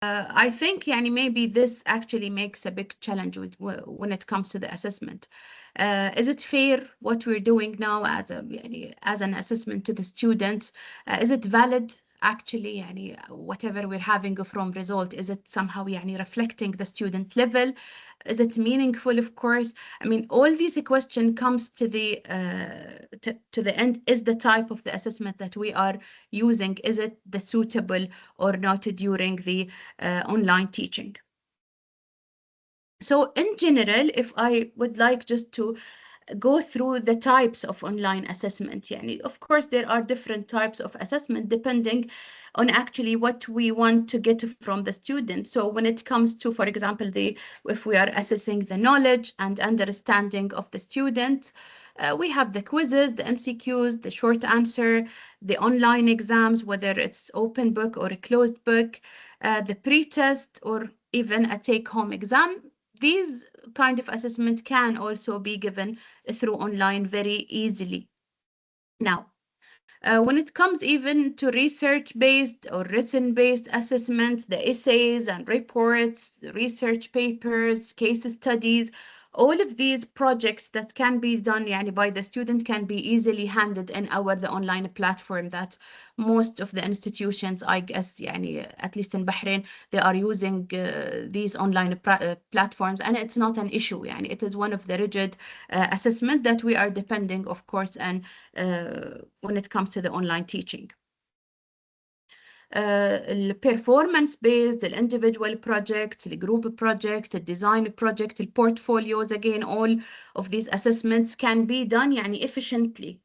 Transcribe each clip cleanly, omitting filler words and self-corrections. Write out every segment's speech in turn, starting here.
I think يعني maybe this actually makes a big challenge when it comes to the assessment. Is it fair what we're doing now as يعني as an assessment to the students? Is it valid actually يعني whatever we're having from result? Is it somehow يعني reflecting the student level? Is it meaningful? Of course. I mean, all these question comes to the end. Is the type of the assessment that we are using, is it the suitable or not during the online teaching? So in general, if I would like just to go through the types of online assessment, يعني, of course, there are different types of assessment depending on actually what we want to get from the student. So when it comes to, for example, if we are assessing the knowledge and understanding of the student, we have the quizzes, the MCQs, the short answer, the online exams, whether it's open book or a closed book, the pre-test or even a take-home exam. These kind of assessment can also be given through online very easily. Now, when it comes even to research-based or written-based assessments, the essays and reports, the research papers, case studies, all of these projects that can be done يعني, by the student can be easily handled in the online platform that most of the institutions, I guess, يعني, at least in Bahrain, they are using these online platforms, and it's not an issue. يعني, it is one of the rigid assessment that we are depending, of course, and when it comes to the online teaching. البرفورمانس بيزد الانdividual project الجروب project الديزاين project البورتفوليوز again all of these assessments can be done يعني efficiently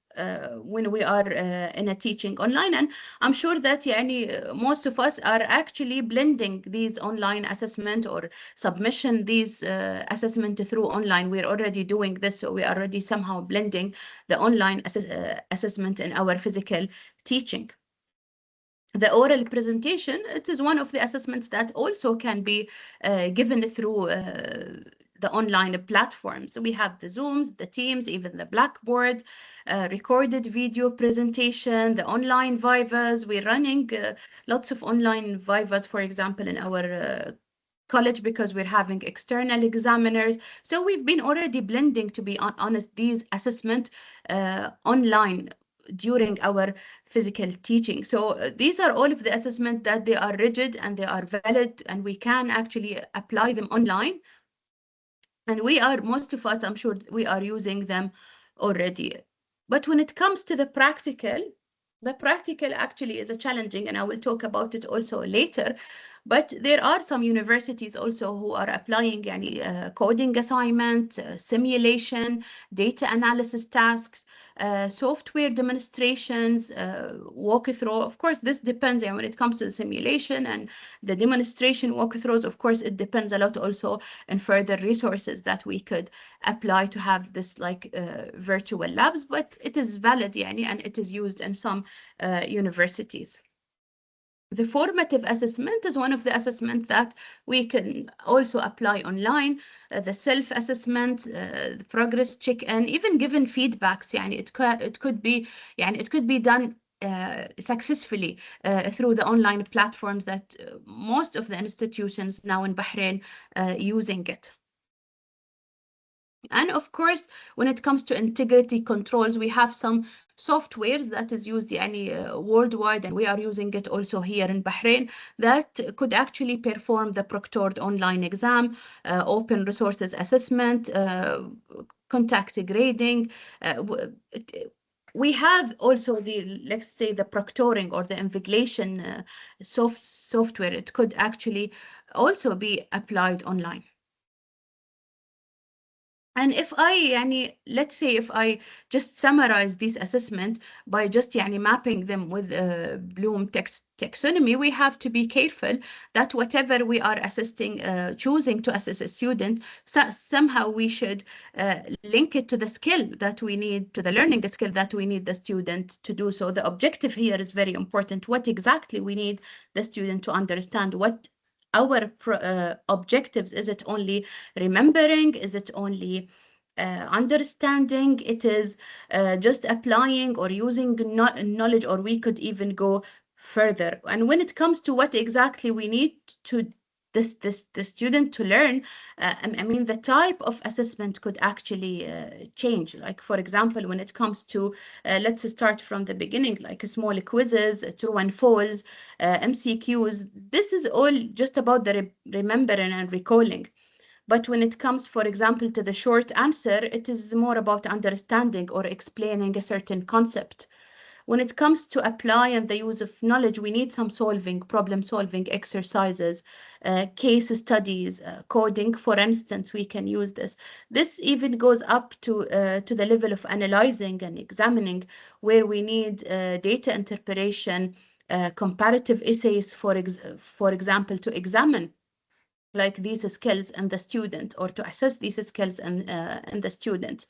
when we are in a teaching online, and I'm sure that يعني most of us are actually blending these online assessment or submission these assessment through online. We're already doing this, so we are already somehow blending the online assessment in our physical teaching. The oral presentation, it is one of the assessments that also can be given through the online platforms. So we have the Zooms, the Teams, even the Blackboard, recorded video presentation, the online Vivas. We're running lots of online Vivas, for example, in our college because we're having external examiners. So we've been already blending, to be honest, these assessment online during our physical teaching. So these are all of the assessment that they are rigid and they are valid, and we can actually apply them online. And most of us, I'm sure, we are using them already. But when it comes to the practical actually is a challenging, and I will talk about it also later. But there are some universities also who are applying يعني, coding assignment, simulation, data analysis tasks, software demonstrations, walkthrough. Of course, this depends when it comes to the simulation and the demonstration walkthroughs. Of course, it depends a lot also on further resources that we could apply to have this like virtual labs, but it is valid يعني, and it is used in some universities. The formative assessment is one of the assessments that we can also apply online. The self-assessment, the progress check-in, even given feedbacks. يعني it could be done successfully through the online platforms that most of the institutions now in Bahrain using it. And of course, when it comes to integrity controls, we have some softwares that is used worldwide, and we are using it also here in Bahrain, that could actually perform the proctored online exam, open resources assessment, contact grading. We have also let's say, the proctoring or the invigilation software. It could actually also be applied online. And if let's say if I just summarize this assessment by just mapping them with Bloom taxonomy, we have to be careful that whatever we are assessing, choosing to assess a student, somehow we should link it to the skill that we need, to the learning skill that we need the student to do. So the objective here is very important. What exactly we need the student to understand, what our objectives. Is it only remembering? Is it only understanding? It is just applying or using knowledge, or we could even go further. And when it comes to what exactly we need to the student to learn, I mean, the type of assessment could actually change. Like, for example, when it comes to, let's start from the beginning, like small quizzes, true and false, MCQs, this is all just about the remembering and recalling. But when it comes, for example, to the short answer, it is more about understanding or explaining a certain concept. When it comes to apply and the use of knowledge, we need some problem solving exercises, case studies, coding. For instance, we can use this. This even goes up to the level of analyzing and examining, where we need data interpretation, comparative essays, for example, to examine like these skills in the student, or to assess these skills in the student.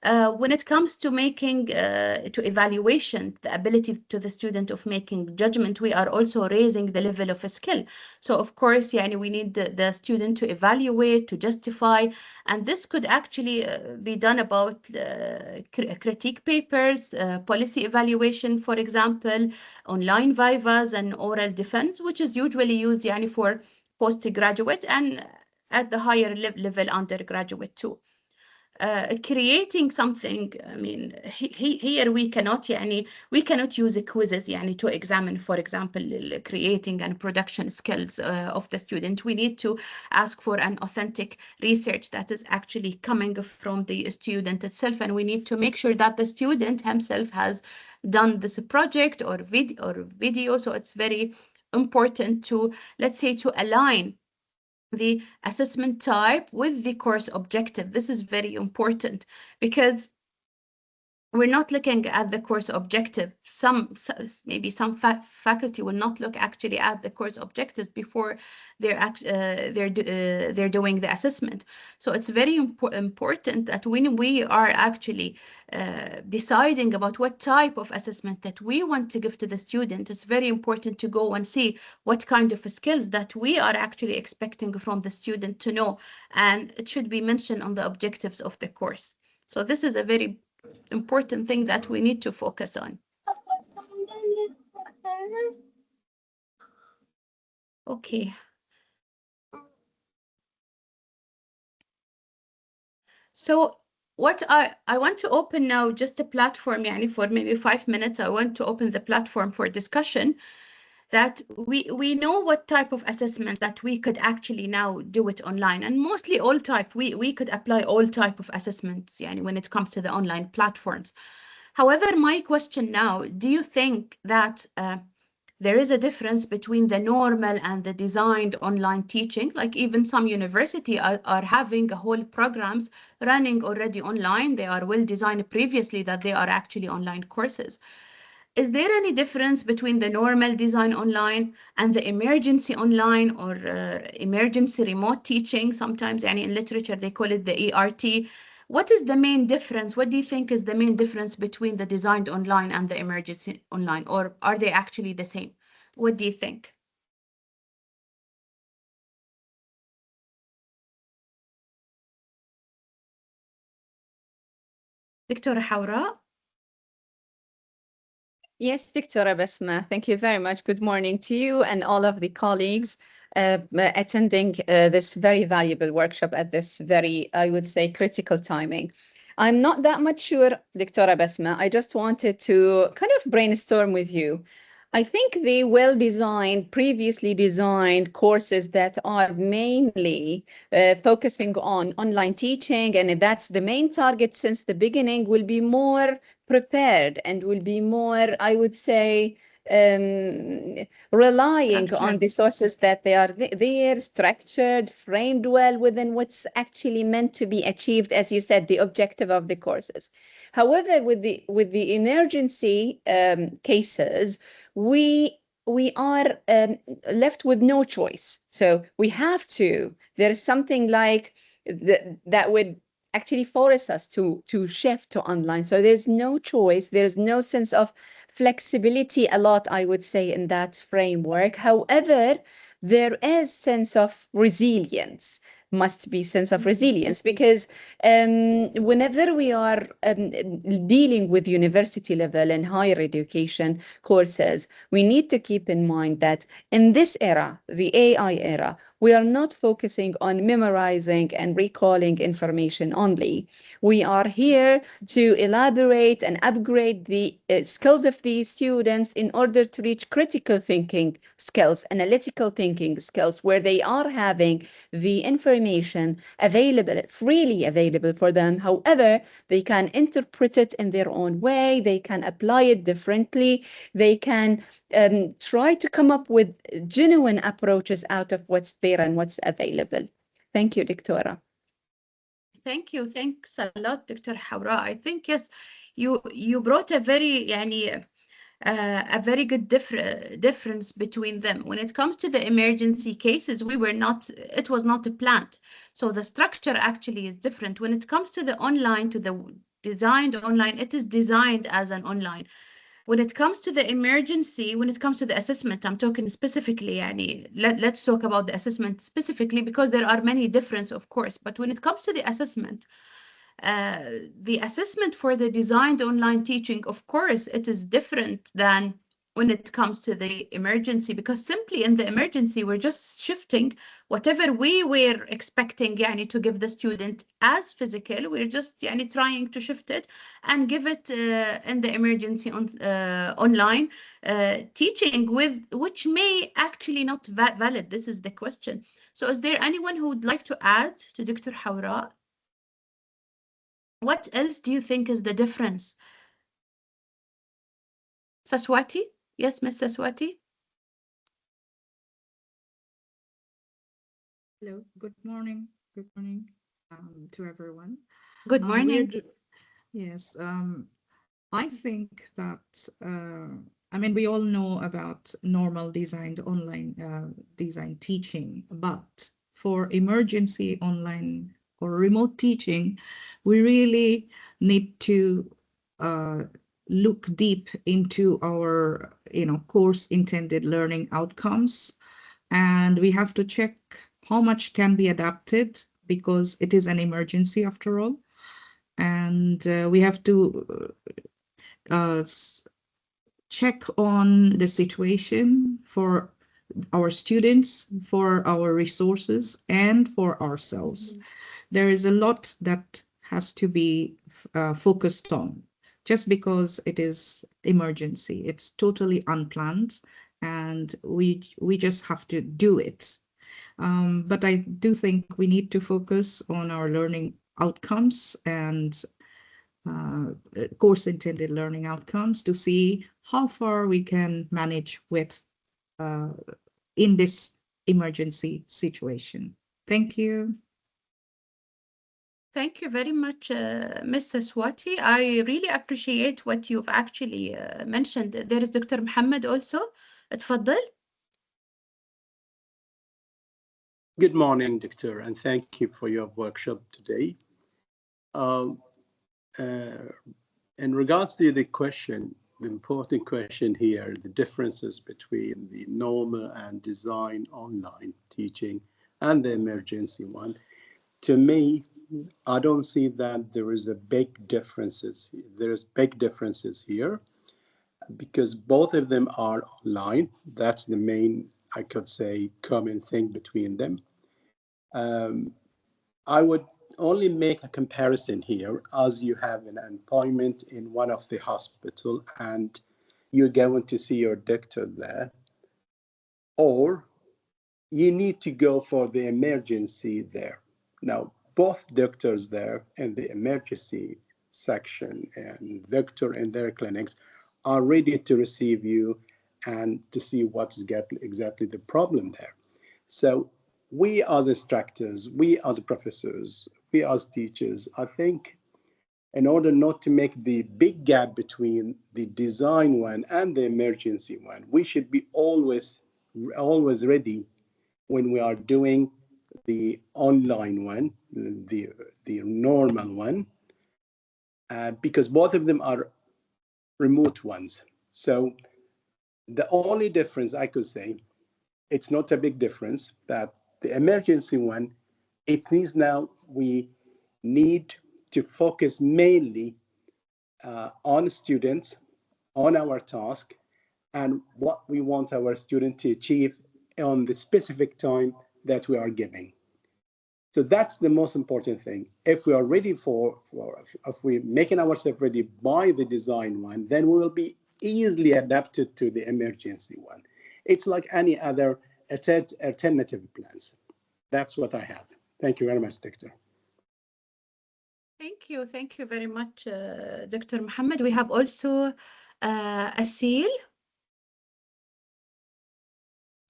When it comes to making to evaluation, the ability to the student of making judgment, we are also raising the level of a skill. So of course, yani, we need the student to evaluate, to justify, and this could actually be done about critique papers, policy evaluation, for example, online vivas and oral defense, which is usually used yani, for postgraduate and at the higher level undergraduate too. Creating something, I mean, here we cannot يعني we cannot use quizzes يعني to examine, for example, creating and production skills of the student. We need to ask for an authentic research that is actually coming from the student itself, and we need to make sure that the student himself has done this project or video. So it's very important to, let's say, to align the assessment type with the course objective. This is very important because we're not looking at the course objective. Maybe some faculty will not look actually at the course objectives before they're doing the assessment. So it's very important that when we are actually deciding about what type of assessment that we want to give to the student, it's very important to go and see what kind of skills that we are actually expecting from the student to know, and it should be mentioned on the objectives of the course. So this is a very important thing that we need to focus on. Okay. So what I want to open now just a platform, yani for maybe 5 minutes, I want to open the platform for discussion, that we know what type of assessment that we could actually now do it online, and mostly all type, we could apply all type of assessments yani when it comes to the online platforms. However, my question now, do you think that there is a difference between the normal and the designed online teaching? Like even some university are having a whole programs running already online. They are well designed previously that they are actually online courses. Is there any difference between the normal design online and the emergency online, or emergency remote teaching? Sometimes yani in literature they call it the ERT. What is the main difference? What do you think is the main difference between the designed online and the emergency online, or are they actually the same? What do you think? دكتورة حوراء. Yes, Dr. Basma, thank you very much. Good morning to you and all of the colleagues attending this very valuable workshop at this very, I would say, critical timing. I'm not that much sure, Dr. Basma. I just wanted to kind of brainstorm with you. I think the well-designed, previously designed courses that are mainly focusing on online teaching, and that's the main target since the beginning, will be more prepared and will be more, I would say, relying on the sources that they are there, structured, framed well within what's actually meant to be achieved, as you said, the objective of the courses. However, with the emergency cases, we are left with no choice. So we have to, there's something like that would actually force us to shift to online. So there's no choice. There's no sense of flexibility a lot, I would say, in that framework. However, there is sense of resilience. must be sense of resilience, because whenever we are dealing with university level and higher education courses, we need to keep in mind that in this era, the AI era, we are not focusing on memorizing and recalling information only. We are here to elaborate and upgrade the skills of these students in order to reach critical thinking skills, analytical thinking skills, where they are having the information available, freely available for them. However, they can interpret it in their own way, they can apply it differently, they can try to come up with genuine approaches out of what's there and what's available. Thank you, Dictora. Thank you. Thanks a lot, Dr. Hawra. I think, yes, you brought a very, يعني, a very good difference between them. When it comes to the emergency cases, it was not planned. So the structure actually is different. When it comes to the online, to the designed online, it is designed as an online. When it comes to the emergency, when it comes to the assessment, I'm talking specifically, يعني, let's talk about the assessment specifically, because there are many differences, of course. But when it comes to the assessment for the designed online teaching, of course, it is different than when it comes to the emergency, because simply in the emergency, we're just shifting whatever we were expecting يعني, to give the student as physical, we're just يعني, trying to shift it and give it in the emergency online teaching, which may actually not valid. This is the question. So is there anyone who would like to add to Dr. Hawra? What else do you think is the difference? Saswati? Yes, Miss Saswati? Hello, good morning. Good morning to everyone. Good morning. Yes, I think that, I mean, we all know about normal designed online design teaching, but for emergency online or remote teaching, we really need to look deep into our, course intended learning outcomes. And we have to check how much can be adapted, because it is an emergency after all. And we have to check on the situation for our students, for our resources, and for ourselves. There is a lot that has to be focused on. Just because it is emergency, it's totally unplanned, and we just have to do it. But I do think we need to focus on our learning outcomes and course intended learning outcomes to see how far we can manage with in this emergency situation. Thank you. Thank you very much, Mrs. Swati. I really appreciate what you've actually mentioned. There is Dr. Muhammad also. اتفضل. Good morning, Doctor, and thank you for your workshop today. In regards to the question, the important question here, the differences between the normal and design online teaching and the emergency one, to me, I don't see that there is a big differences. There's big differences here because both of them are online. That's the main, I could say, common thing between them. I would only make a comparison here as you have an appointment in one of the hospital and you're going to see your doctor there, or you need to go for the emergency there. Now, both doctors there in the emergency section and doctor in their clinics are ready to receive you and to see what's exactly the problem there. So we as instructors, we as professors, we as teachers, I think in order not to make the big gap between the design one and the emergency one, we should be always ready when we are doing the online one, the normal one, because both of them are remote ones. So the only difference I could say, it's not a big difference, that the emergency one It means now we need to focus mainly on students, on our task, and what we want our student to achieve on the specific time that we are giving. So that's the most important thing. If we are ready if we're making ourselves ready by the design one, then we will be easily adapted to the emergency one. It's like any other alternative plans. That's what I have. Thank you very much, Doctor. Thank you very much, Dr. Mohammed. We have also Asil.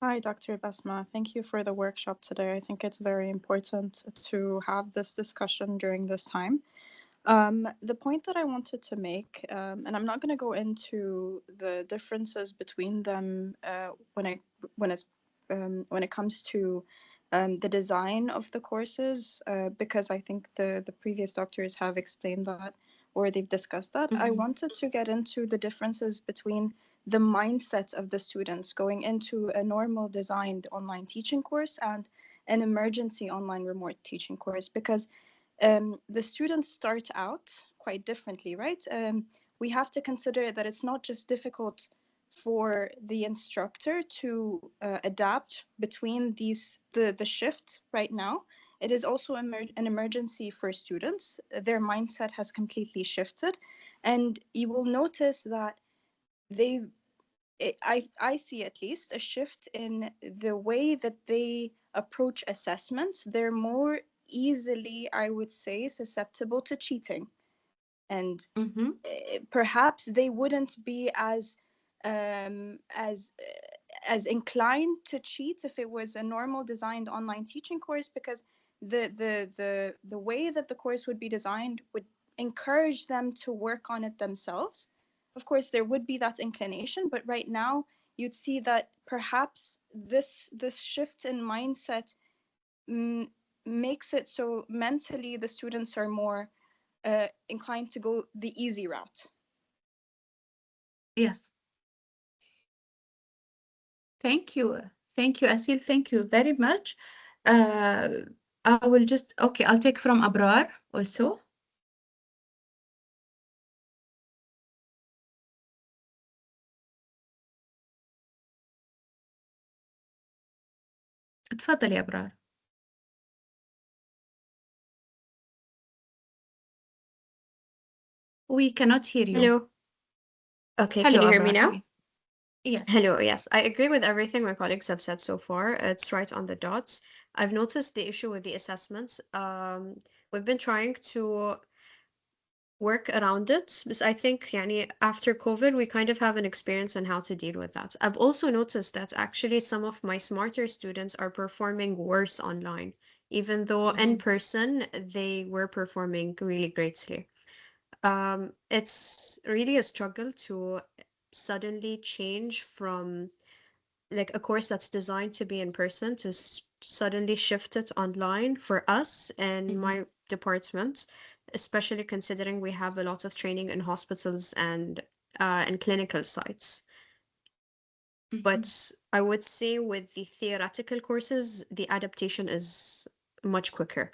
Hi, Dr. Basma. Thank you for the workshop today. I think it's very important to have this discussion during this time. The point that I wanted to make, and I'm not going to go into the differences between them when it comes to the design of the courses, because I think the previous doctors have explained that or they've discussed that. I wanted to get into the differences between the mindset of the students going into a normal designed online teaching course and an emergency online remote teaching course, because the students start out quite differently, right? We have to consider that it's not just difficult for the instructor to adapt between the shift right now. It is also an emergency for students. Their mindset has completely shifted, and you will notice that I see at least a shift in the way that they approach assessments. They're more easily, I would say, susceptible to cheating. And perhaps they wouldn't be as inclined to cheat if it was a normal designed online teaching course, because the way that the course would be designed would encourage them to work on it themselves. Of course, there would be that inclination, but right now you'd see that perhaps this shift in mindset makes it so mentally the students are more inclined to go the easy route. Yes. Thank you, Asil. Thank you very much. I will just, okay, I'll take from Abrar also. اتفضل يا أبرار. We cannot hear you. Hello. Okay, Hello, can you hear me Abrar. now? Hi. Yes. Hello, yes. I agree with everything my colleagues have said so far. It's right on the dots. I've noticed the issue with the assessments. We've been trying to work around it, but I think يعني, after COVID, we kind of have an experience on how to deal with that. I've also noticed that actually some of my smarter students are performing worse online, even though in person they were performing really greatly. It's really a struggle to suddenly change from like a course that's designed to be in person to suddenly shift it online for us and my department, especially considering we have a lot of training in hospitals and in clinical sites. But I would say with the theoretical courses, the adaptation is much quicker.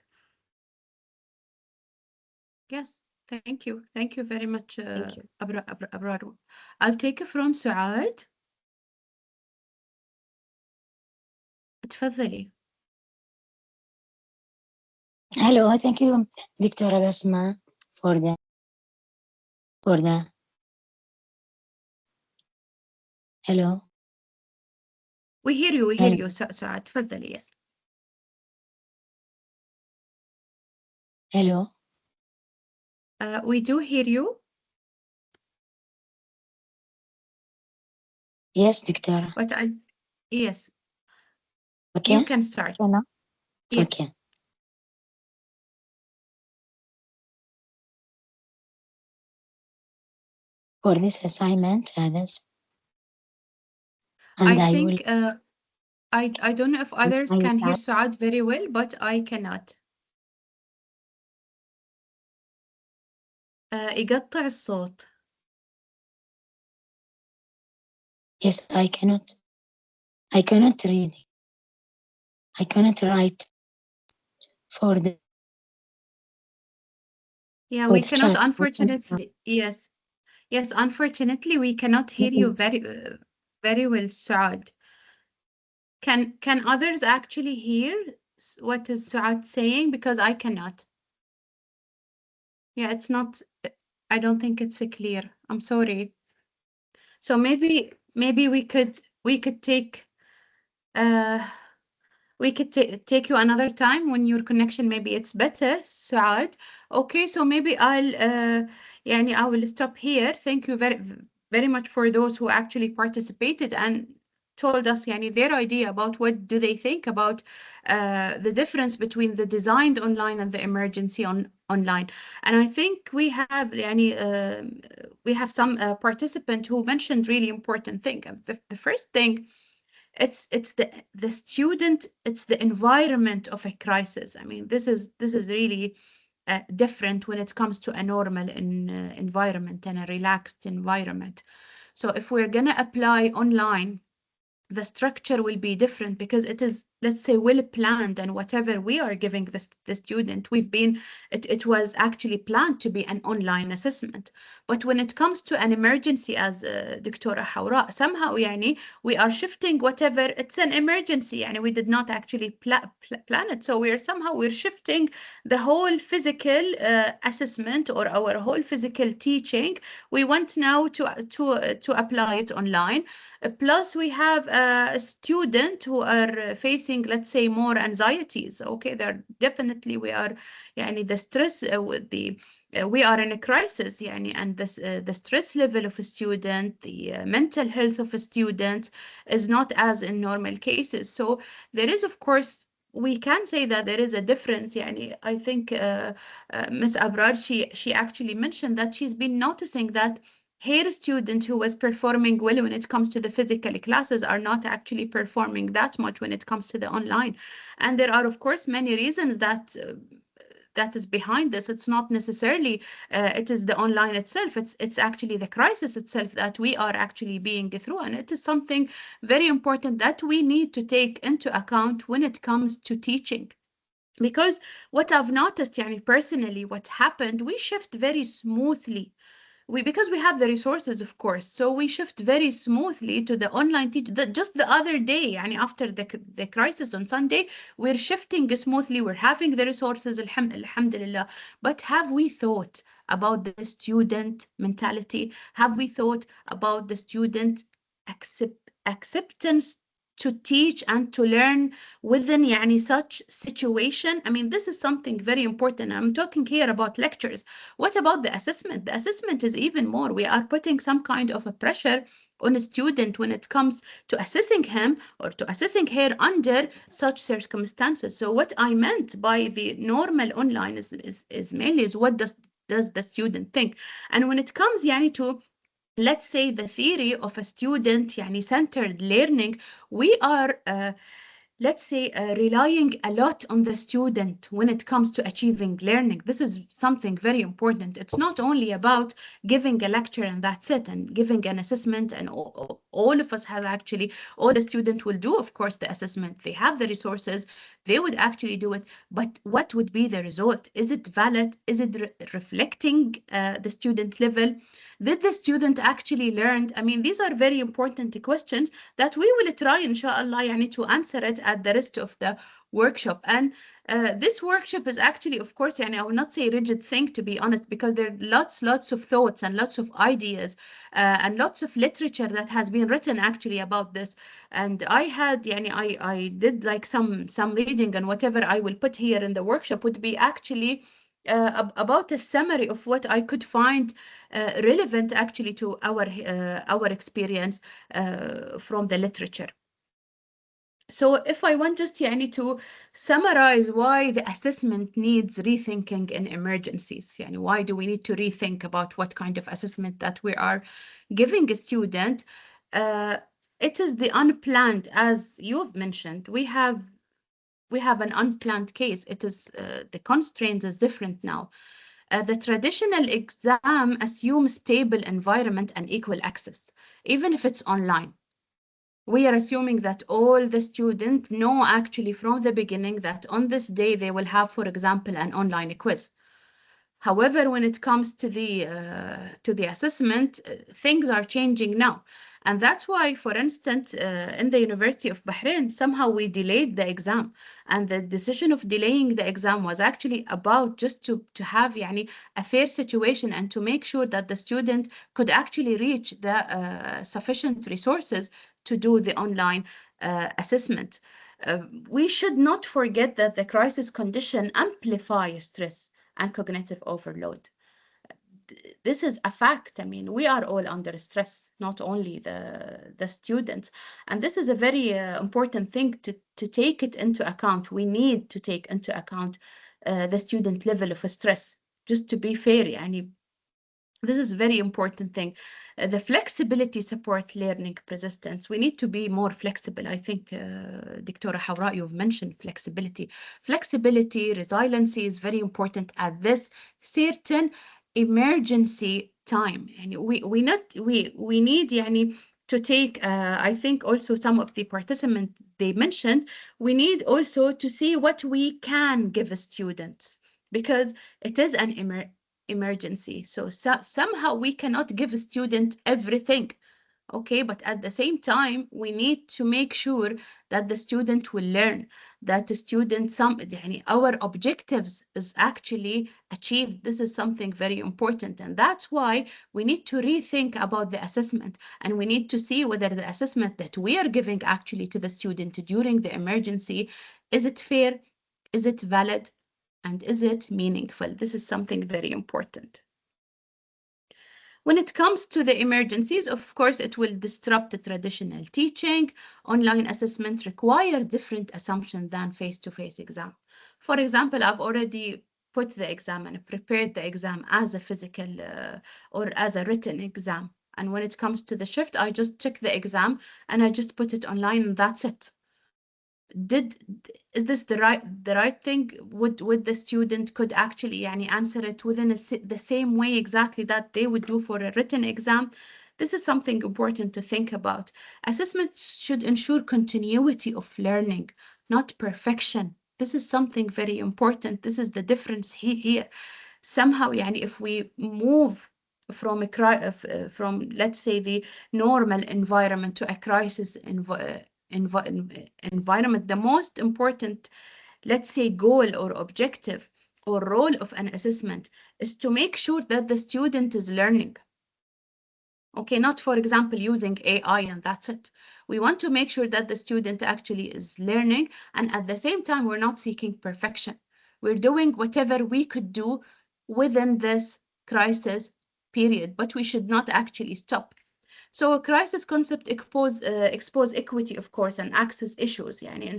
Yes. Thank you. Thank you very much, Thank you. Abrar. I'll take it from Suad. اتفضلي. Hello, thank you, Dr. Basma, for the hello. We hear you. We hear you, Suad. اتفضلي. Yes. Hello. We do hear you. Yes, Doctor. But yes. Okay. You can start. No? Yes. Okay. For this assignment, others. And I I think will. I don't know if others I will can hear type. Suad very well, but I cannot. يقطع الصوت. Yes, I cannot. I cannot read. I cannot write for the Yeah, for we the cannot, chat. unfortunately. Yes, yes, unfortunately, we cannot hear you very well, Saad. Can others actually hear what is Saad saying? Because I cannot. Yeah, it's not. I don't think it's clear. I'm sorry. So maybe we could take uh take you another time when your connection maybe it's better, Saad. Okay, so maybe يعني I will stop here. Thank you very much for those who actually participated and told us يعني their idea about what do they think about the difference between the designed online and the emergency online. And I think we have يعني we have some participant who mentioned really important thing. The first thing, it's the student, it's the environment of a crisis. I mean, this is really different when it comes to a normal environment and a relaxed environment. So if we're gonna apply online, the structure will be different because it is, let's say, well planned, and whatever we are giving the student, it was actually planned to be an online assessment. But when it comes to an emergency, as Dr. Hawra, somehow يعني we are shifting whatever, it's an emergency, and we did not actually plan it. So we're shifting the whole physical assessment or our whole physical teaching. We want now to apply it online. Plus, we have a student who are facing, let's say, more anxieties. Okay, they're definitely, we are, يعني the stress with the we are in a crisis, يعني, and this the stress level of a student, the mental health of a student is not as in normal cases. So there is, of course, we can say that there is a difference. يعني, I think Miss Abrar, she actually mentioned that she's been noticing that her student who was performing well when it comes to the physical classes are not actually performing that much when it comes to the online. And there are, of course, many reasons that is behind this. It's not necessarily it is the online itself. It's actually the crisis itself that we are actually being through, and it is something very important that we need to take into account when it comes to teaching. Because what I've noticed, يعني, personally, what happened, we shift very smoothly. Because we have the resources, of course, so we shift very smoothly to the online teach. Just the other day, يعني after the crisis on Sunday, we're shifting smoothly. We're having the resources, alhamdulillah. But have we thought about the student mentality? Have we thought about the student acceptance to teach and to learn within يعني such situation? I mean, this is something very important. I'm talking here about lectures. What about the assessment? The assessment is even more. We are putting some kind of a pressure on a student when it comes to assessing him or to assessing her under such circumstances. So what I meant by the normal online is mainly is what does the student think? And when it comes يعني to, let's say, the theory of a student يعني centered learning, we are let's say, relying a lot on the student when it comes to achieving learning. This is something very important. It's not only about giving a lecture and that's it, and giving an assessment, and all of us have actually, all the student will do, of course, the assessment. They have the resources, they would actually do it. But what would be the result? Is it valid? Is it reflecting the student level? Did the student actually learn? I mean, these are very important questions that we will try, inshallah, يعني, to answer it at the rest of the workshop. And this workshop is actually, of course, يعني, I will not say rigid thing, to be honest, because there are lots of thoughts and lots of ideas and lots of literature that has been written actually about this. And I had, يعني, I did like some reading, and whatever I will put here in the workshop would be actually about a summary of what I could find relevant actually to our experience from the literature. So if I want just يعني to summarize why the assessment needs rethinking in emergencies, يعني why do we need to rethink about what kind of assessment that we are giving a student? It is the unplanned, as you've mentioned. We have an unplanned case. It is the constraints is different now. The traditional exam assumes stable environment and equal access, even if it's online. We are assuming that all the students know actually from the beginning that on this day they will have, for example, an online quiz. However, when it comes to the assessment, things are changing now. And that's why, for instance, in the University of Bahrain, somehow we delayed the exam. And the decision of delaying the exam was actually about just to have يعني, a fair situation and to make sure that the student could actually reach the sufficient resources to do the online assessment. We should not forget that the crisis condition amplifies stress and cognitive overload. This is a fact. I mean, we are all under stress, not only the students. And this is a very important thing to take it into account. We need to take into account the student level of stress, just to be fair. يعني, this is a very important thing. The flexibility support learning persistence. We need to be more flexible. I think, Dr. Hawra, you've mentioned flexibility. Flexibility, resiliency is very important at this certain emergency time. And we need يعني, to take, I think also some of the participants, they mentioned, we need also to see what we can give students, because it is an emergency. So somehow we cannot give a student everything. Okay, but at the same time, we need to make sure that the student will learn, that the student, يعني, our objectives is actually achieved. This is something very important. And that's why we need to rethink about the assessment. And we need to see whether the assessment that we are giving actually to the student during the emergency, is it fair? Is it valid? And is it meaningful? This is something very important. When it comes to the emergencies, of course, it will disrupt the traditional teaching. Online assessments require different assumptions than face-to-face exam. For example, I've already put the exam and prepared the exam as a physical or as a written exam. And when it comes to the shift, I just check the exam and I just put it online and that's it. Is this the right thing? Would the student could actually يعني, answer it within the same way exactly that they would do for a written exam? This is something important to think about. Assessments should ensure continuity of learning, not perfection. This is something very important. This is the difference here. Somehow, يعني, if we move from from, let's say, the normal environment to a crisis environment, the most important, let's say, goal or objective or role of an assessment is to make sure that the student is learning. Okay, not, for example, using AI and that's it. We want to make sure that the student actually is learning, and at the same time, we're not seeking perfection. We're doing whatever we could do within this crisis period, but we should not actually stop. So a crisis concept expose equity, of course, and access issues. يعني in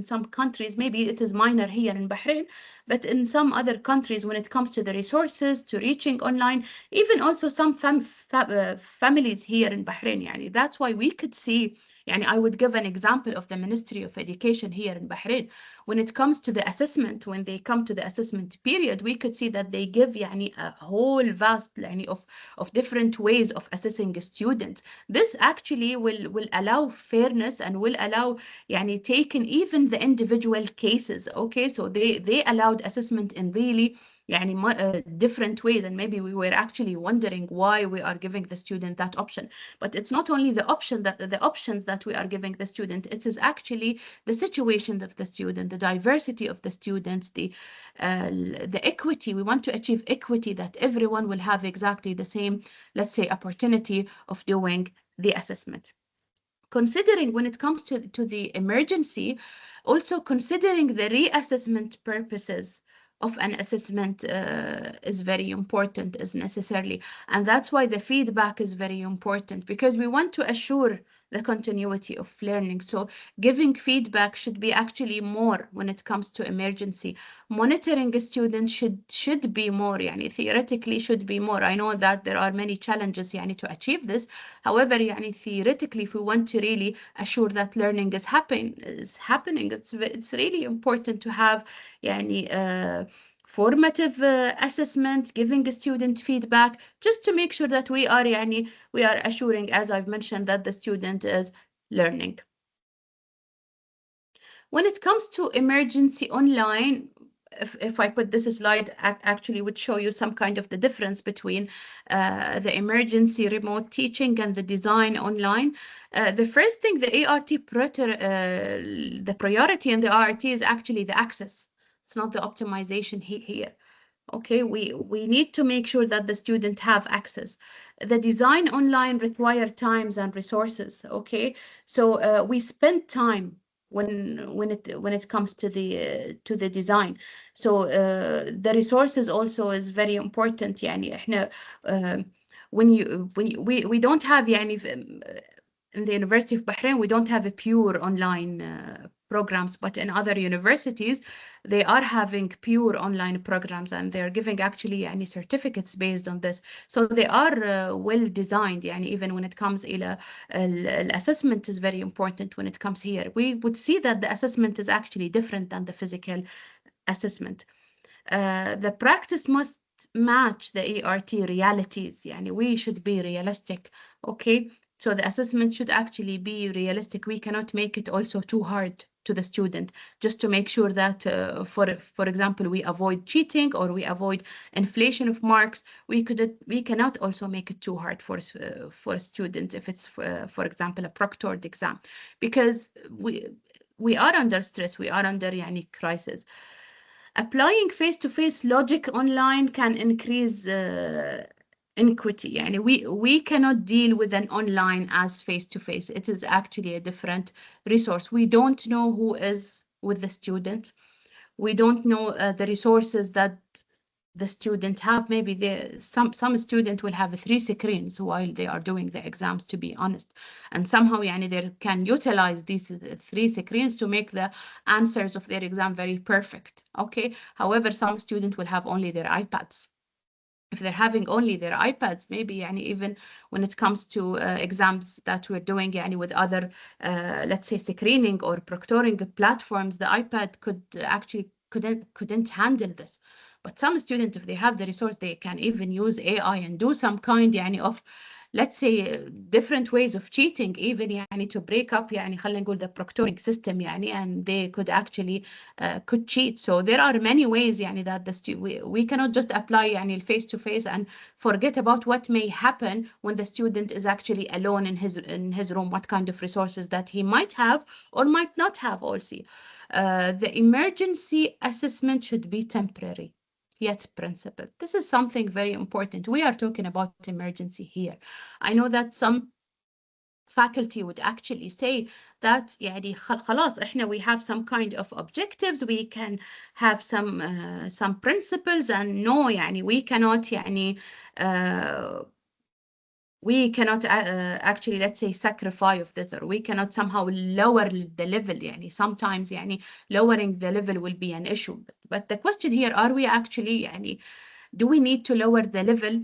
some countries, maybe it is minor here in Bahrain, but in some other countries, when it comes to the resources, to reaching online, even also some families here in Bahrain, يعني that's why we could see, يعني I would give an example of the Ministry of Education here in Bahrain. When it comes to the assessment, when they come to the assessment period, we could see that they give يعني a whole vast يعني of different ways of assessing students. This actually will allow fairness and will allow يعني taking even the individual cases. Okay, so they allowed assessment in really يعني different ways, and maybe we were actually wondering why we are giving the student that option. But it's not only the options that we are giving the student, it is actually the situation of the student, the diversity of the students, the equity. We want to achieve equity, that everyone will have exactly the same, let's say, opportunity of doing the assessment. Considering when it comes to the emergency, also considering the reassessment purposes of an assessment is very important, is necessarily. And that's why the feedback is very important, because we want to assure the continuity of learning. So giving feedback should be actually more when it comes to emergency. Monitoring a student should be more, يعني theoretically should be more. I know that there are many challenges يعني to achieve this. However, يعني theoretically, if we want to really assure that learning is happening, it's really important to have يعني formative assessment, giving a student feedback, just to make sure that we are assuring, as I've mentioned, that the student is learning. When it comes to emergency online, if I put this slide, actually would show you some kind of the difference between the emergency remote teaching and the design online. The first thing, the the priority in the ART is actually the access. It's not the optimization here. Okay, we need to make sure that the student have access. The design online require times and resources. Okay, so we spend time when it comes to the design. So the resources also is very important. يعني احنا we don't have يعني in the University of Bahrain, we don't have a pure online programs, but in other universities, they are having pure online programs, and they are giving actually any certificates based on this. So they are well designed. يعني even when it comes إلى assessment is very important when it comes here. We would see that the assessment is actually different than the physical assessment. The practice must match the ART realities. يعني we should be realistic. Okay. So the assessment should actually be realistic. We cannot make it also too hard to the student, just to make sure that, for example, we avoid cheating or we avoid inflation of marks. We cannot also make it too hard for students if it's, for example, a proctored exam, because we are under stress. We are under يعني crisis. Applying face-to-face logic online can increase inequity. يعني we cannot deal with an online as face-to-face. It is actually a different resource. We don't know who is with the student. We don't know the resources that the student have. Maybe some student will have 3 screens while they are doing the exams, to be honest, and somehow يعني they can utilize these 3 screens to make the answers of their exam very perfect. Okay, however, some student will have only their iPads. If they're having only their iPads, maybe يعني even when it comes to exams that we're doing يعني with other let's say screening or proctoring platforms, the iPad could actually couldn't handle this. But some students, if they have the resource, they can even use AI and do some kind يعني of, let's say, different ways of cheating, even يعني to break up يعني خلينا نقول the proctoring system يعني, and they could actually could cheat. So there are many ways يعني that we cannot just apply يعني face to face and forget about what may happen when the student is actually alone in his room, what kind of resources that he might have or might not have also. The emergency assessment should be temporary, yet principle. This is something very important. We are talking about emergency here. I know that some faculty would actually say that يعني خلاص احنا we have some kind of objectives, we can have some principles, and no يعني we cannot يعني we cannot actually, let's say, sacrifice of this, or we cannot somehow lower the level. يعني sometimes يعني lowering the level will be an issue. But the question here, are we actually يعني, do we need to lower the level,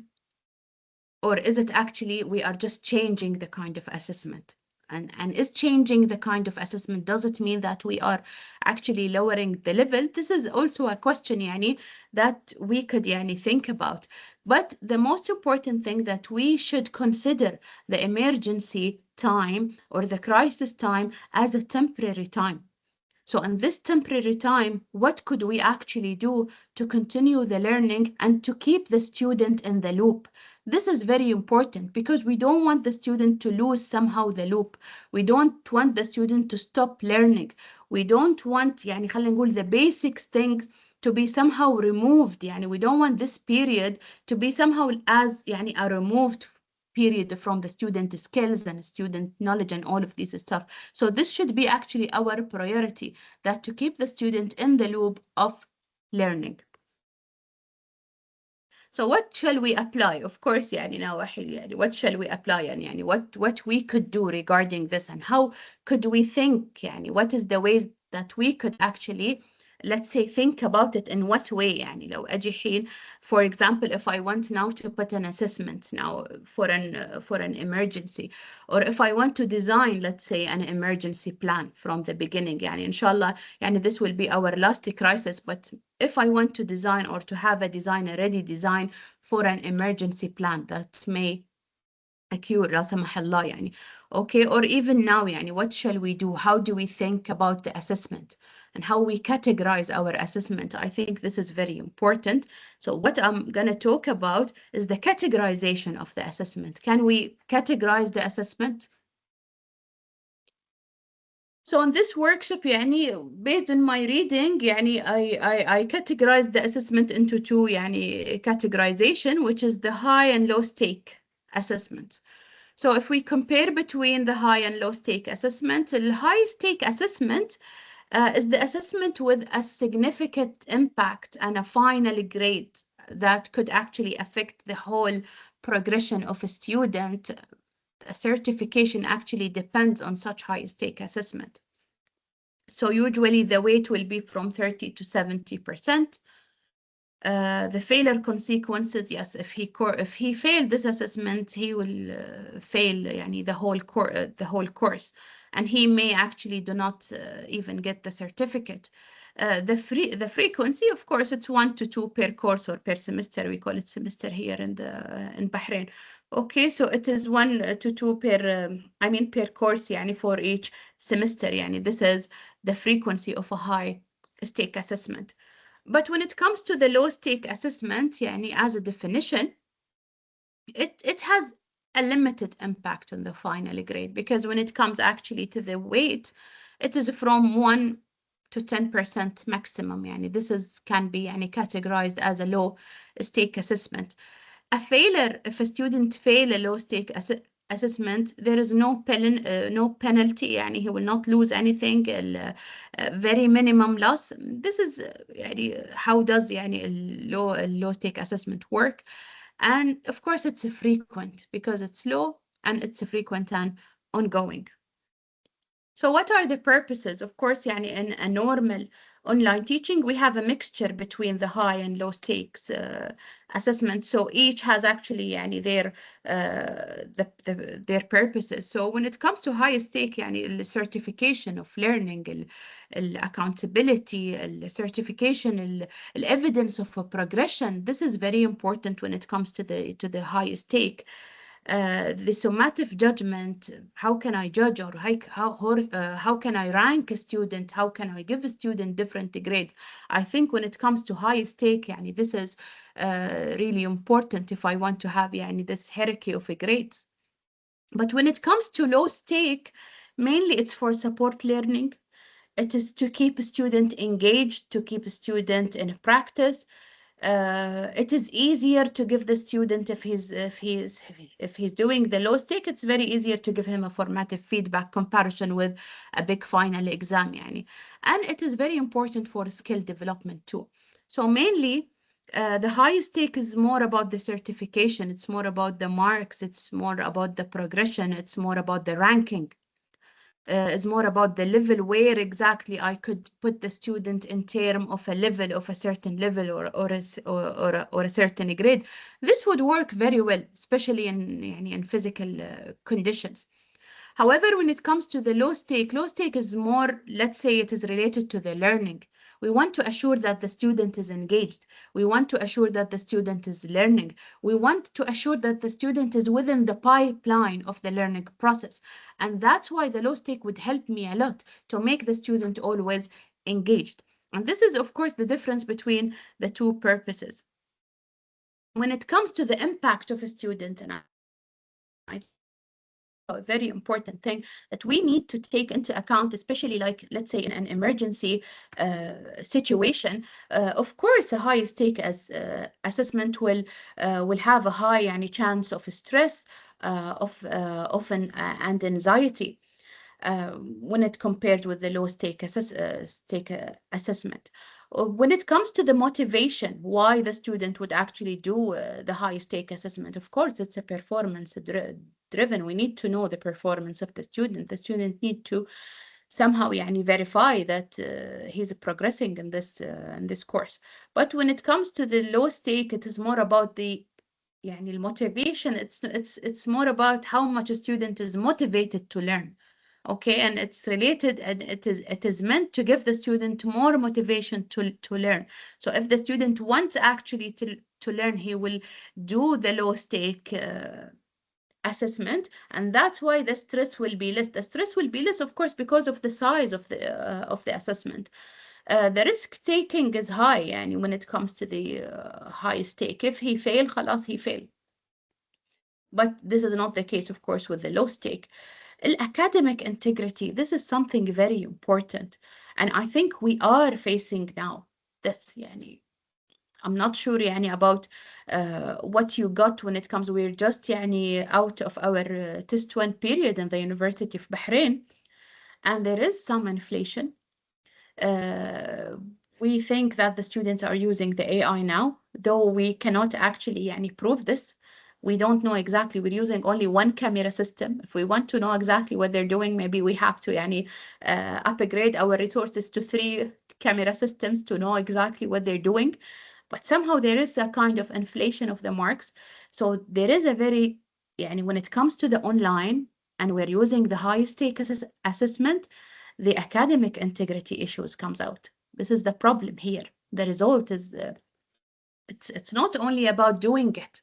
or is it actually we are just changing the kind of assessment? And is changing the kind of assessment, does it mean that we are actually lowering the level? This is also a question يعني that we could يعني think about. But the most important thing that we should consider the emergency time or the crisis time as a temporary time. So in this temporary time, what could we actually do to continue the learning and to keep the student in the loop? This is very important because we don't want the student to lose somehow the loop. We don't want the student to stop learning. We don't want يعني خلينا نقول the basic things to be somehow removed. يعني we don't want this period to be somehow as يعني a removed period from the student skills and student knowledge and all of this stuff. So this should be actually our priority, that to keep the student in the loop of learning. So what shall we apply? Of course, يعني نواحي يعني what shall we apply يعني what we could do regarding this, and how could we think يعني what is the ways that we could actually, let's say, think about it in what way. يعني لو أجي حين, for example, if I want now to put an assessment now for an emergency, or if I want to design, let's say, an emergency plan from the beginning, يعني إن شاء الله يعني this will be our last crisis, but if I want to design or to have a ready design for an emergency plan that may occur لا سمح الله يعني. Okay, or even now يعني what shall we do? How do we think about the assessment and how we categorize our assessment? I think this is very important. So what I'm going to talk about is the categorization of the assessment. Can we categorize the assessment? So on this workshop يعني based on my reading يعني I categorized the assessment into two يعني categorization, which is the high and low stake assessment. So if we compare between the high and low stake assessment, the high stake assessment is the assessment with a significant impact and a final grade that could actually affect the whole progression of a student. A certification actually depends on such high stake assessment. So usually the weight will be from 30 to 70%. The failure consequences, yes, if he failed this assessment, he will fail يعني the whole course, and he may actually do not even get the certificate. The frequency, of course, it's 1 to 2 per course or per semester. We call it semester here in Bahrain. Okay, so it is 1 to 2 per per course يعني for each semester. يعني this is the frequency of a high stake assessment. But when it comes to the low stake assessment, يعني as a definition, it has a limited impact on the final grade, because when it comes actually to the weight, it is from 1 to 10% maximum. يعني this can be يعني categorized as a low stake assessment. A failure, if a student fail a low stake assessment, there is no penalty يعني he will not lose anything, very minimum loss. This is يعني how does يعني low stake assessment work. And of course it's frequent because it's low and it's frequent and ongoing. So what are the purposes? Of course, يعني in a normal online teaching, we have a mixture between the high and low stakes assessment. So each has actually يعني their purposes. So when it comes to high stake, يعني the certification of learning, accountability, certification, evidence of a progression, this is very important when it comes to the high stake. The summative judgment, how can I judge, or how can I rank a student, how can I give a student different grades? I think when it comes to high stake, يعني this is really important if I want to have يعني this hierarchy of grades. But when it comes to low stake, mainly it's for support learning. It is to keep a student engaged, to keep a student in practice. It is easier to give the student, if he's doing the low stake, it's very easier to give him a formative feedback comparison with a big final exam يعني. And it is very important for skill development too. So mainly the high stake is more about the certification, it's more about the marks, it's more about the progression, it's more about the ranking. Is more about the level, where exactly I could put the student in terms of a level, of a certain level, or a certain grade. This would work very well, especially in physical conditions. However, when it comes to the low stake is more, let's say it is related to the learning. We want to assure that the student is engaged. We want to assure that the student is learning. We want to assure that the student is within the pipeline of the learning process. And that's why the low stake would help me a lot to make the student always engaged. And this is, of course, the difference between the two purposes. When it comes to the impact of a student, and I a very important thing that we need to take into account, especially like, let's say, in an emergency situation. Of course, a high stake assessment will have a high يعني chance of stress, often and anxiety when it compared with the low stake assessment. When it comes to the motivation, why the student would actually do the high stake assessment, of course, it's a performance driven. We need to know the performance of the student. The student need to somehow يعني verify that he's progressing in this course. But when it comes to the low stake, it is more about the يعني motivation. It's more about how much a student is motivated to learn. Okay, and it's related, and it is meant to give the student more motivation to learn. So if the student wants actually to learn, he will do the low stake assessment, and that's why the stress will be less. The stress will be less, of course, because of the size of the assessment. The risk taking is high, يعني when it comes to the high stake. If he fail, خلاص he fail. But this is not the case, of course, with the low stake. Academic integrity, this is something very important. And I think we are facing now this, يعني, I'm not sure يعني about what you got when it comes. We're just يعني out of our test one period in the University of Bahrain, and there is some inflation. We think that the students are using the AI now, though we cannot actually يعني prove this. We don't know exactly. We're using only one camera system. If we want to know exactly what they're doing, maybe we have to يعني upgrade our resources to 3 camera systems to know exactly what they're doing. But somehow there is a kind of inflation of the marks. So there is a very, يعني when it comes to the online and we're using the high stake assessment, the academic integrity issues comes out. This is the problem here. The result is, it's not only about doing it.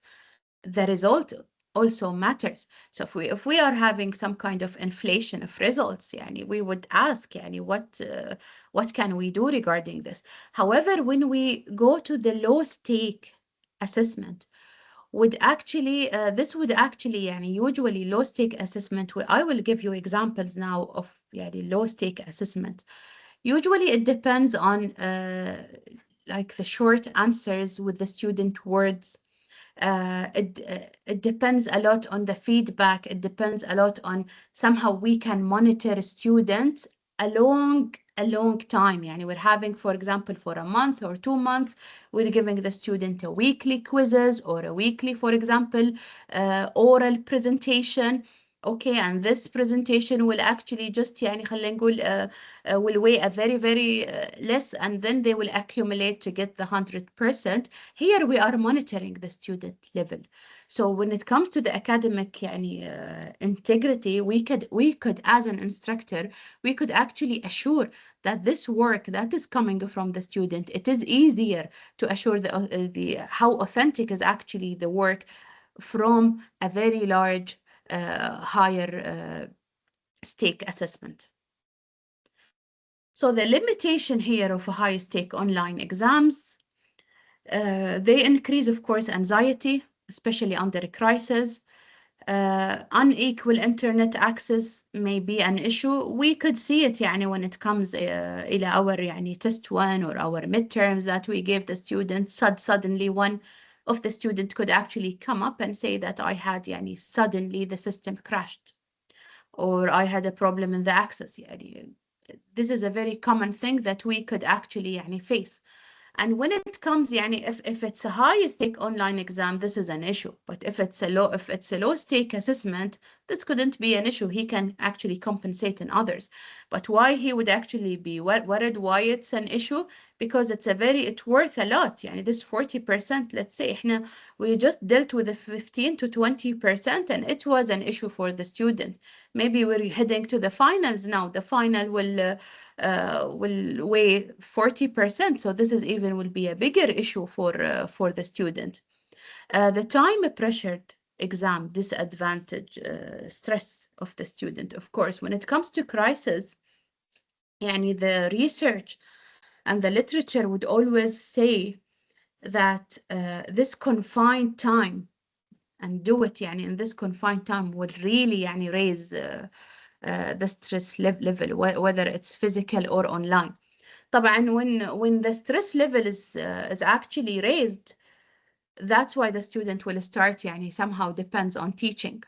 The result also matters. So if we are having some kind of inflation of results, يعني, we would ask, يعني, what can we do regarding this? However, when we go to the low stake assessment, would actually this would actually يعني, usually low stake assessment, I will give you examples now of يعني, low stake assessment. Usually it depends on like the short answers with the student words. It depends a lot on the feedback. It depends a lot on somehow we can monitor students a long time. يعني we're having, for example, for a month or 2 months, we're giving the student a weekly quizzes or a weekly, for example, oral presentation. Okay, and this presentation will actually just يعني خلينا نقول will weigh a very less, and then they will accumulate to get the 100%. Here we are monitoring the student level. So when it comes to the academic يعني, integrity, we could as an instructor, we could actually assure that this work that is coming from the student, it is easier to assure the how authentic is actually the work from a very large higher stake assessment. So the limitation here of high stake online exams, they increase, of course, anxiety, especially under a crisis. Unequal internet access may be an issue. We could see it يعني when it comes إلى our يعني test one or our midterms that we gave the students. Suddenly one of the students could actually come up and say that I had يعني suddenly the system crashed, or I had a problem in the access. يعني this is a very common thing that we could actually يعني face. And when it comes يعني if it's a high stake online exam, this is an issue. But if it's a low stake assessment, this couldn't be an issue. He can actually compensate in others. But why he would actually be worried why it's an issue? Because it's worth a lot. يعني this 40%, let's say we just dealt with the 15 to 20%, and it was an issue for the student. Maybe we're heading to the finals now. The final will weigh 40%. So this is even will be a bigger issue for the student. The time pressured exam disadvantage, stress of the student. Of course, when it comes to crisis, يعني the research and the literature would always say that this confined time and do it يعني in this confined time would really يعني raise the stress level, whether it's physical or online. طبعا when the stress level is actually raised, that's why the student will start يعني somehow depends on teaching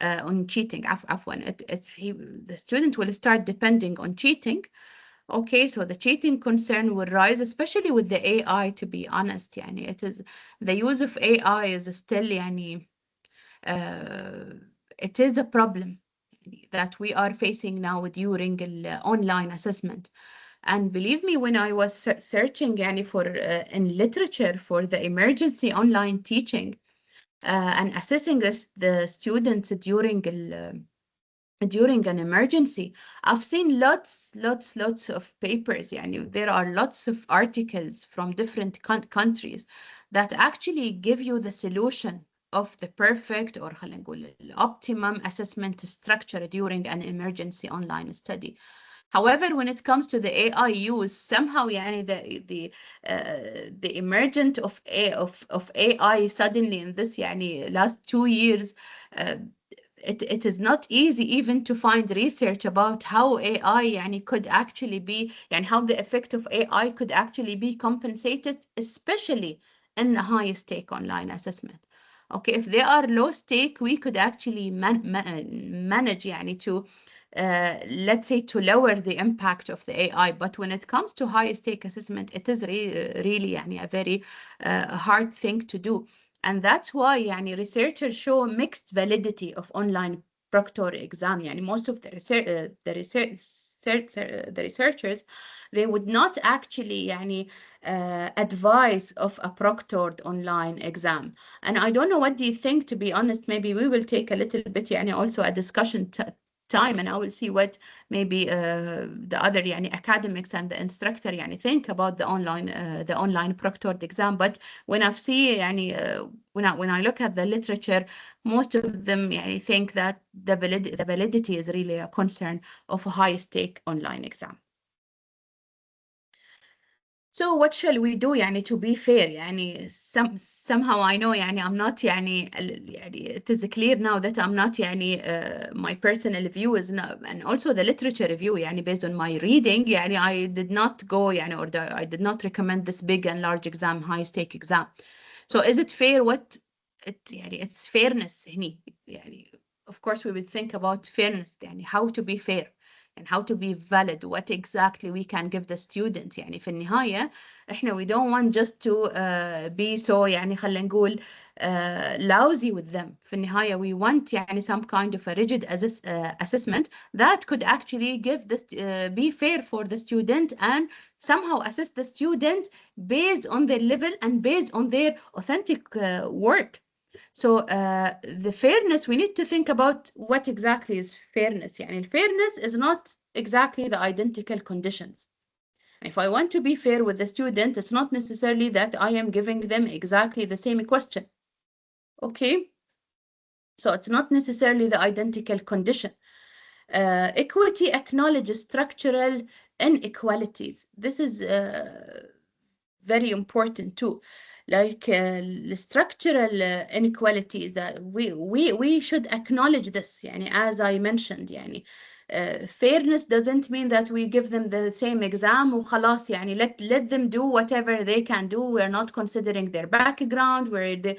on cheating. عفوا the student will start depending on cheating. Okay, so the cheating concern will rise, especially with the AI, to be honest. يعني it is the use of AI is still يعني it is a problem that we are facing now during the online assessment. And believe me, when I was searching يعني for in literature for the emergency online teaching and assessing the students during an emergency, I've seen lots of papers. يعني there are lots of articles from different countries that actually give you the solution of the perfect or خلينا نقول optimum assessment structure during an emergency online study. However, when it comes to the AI use, somehow يعني the emergence of AI suddenly in this يعني last 2 years, it is not easy even to find research about how AI يعني could actually be يعني how the effect of AI could actually be compensated, especially in the high stake online assessment. Okay, if they are low stake, we could actually manage يعني to let's say to lower the impact of the AI. But when it comes to high stake assessment, it is really يعني a very hard thing to do. And that's why يعني researchers show mixed validity of online proctor exam. يعني most of the researchers, they would not actually يعني advise of a proctored online exam. And I don't know, what do you think? To be honest, maybe we will take a little bit يعني also a discussion time, and I will see what maybe the other يعني academics and the instructor يعني think about the online proctored exam. But when I see يعني when I look at the literature, most of them يعني think that the validity is really a concern of a high stake online exam. So what shall we do يعني to be fair يعني somehow I know يعني I'm not يعني it is clear now that I'm not يعني my personal view is not, and also the literature review يعني based on my reading يعني I did not go يعني or I did not recommend this big and large exam, high stake exam. So is it fair? What يعني it's fairness هني يعني of course we would think about fairness يعني how to be fair and how to be valid, what exactly we can give the student. يعني في النهاية احنا we don't want just to be so يعني خلينا نقول lousy with them. في النهاية we want يعني some kind of a rigid assessment that could actually give this be fair for the student and somehow assess the student based on their level and based on their authentic work. So the fairness, we need to think about what exactly is fairness. يعني fairness is not exactly the identical conditions. If I want to be fair with the student, it's not necessarily that I am giving them exactly the same question. Okay? So it's not necessarily the identical condition. Equity acknowledges structural inequalities. This is very important too. Like the structural inequalities that we should acknowledge this يعني as I mentioned يعني fairness doesn't mean that we give them the same exam وخلاص يعني let them do whatever they can do. We're not considering their background, we're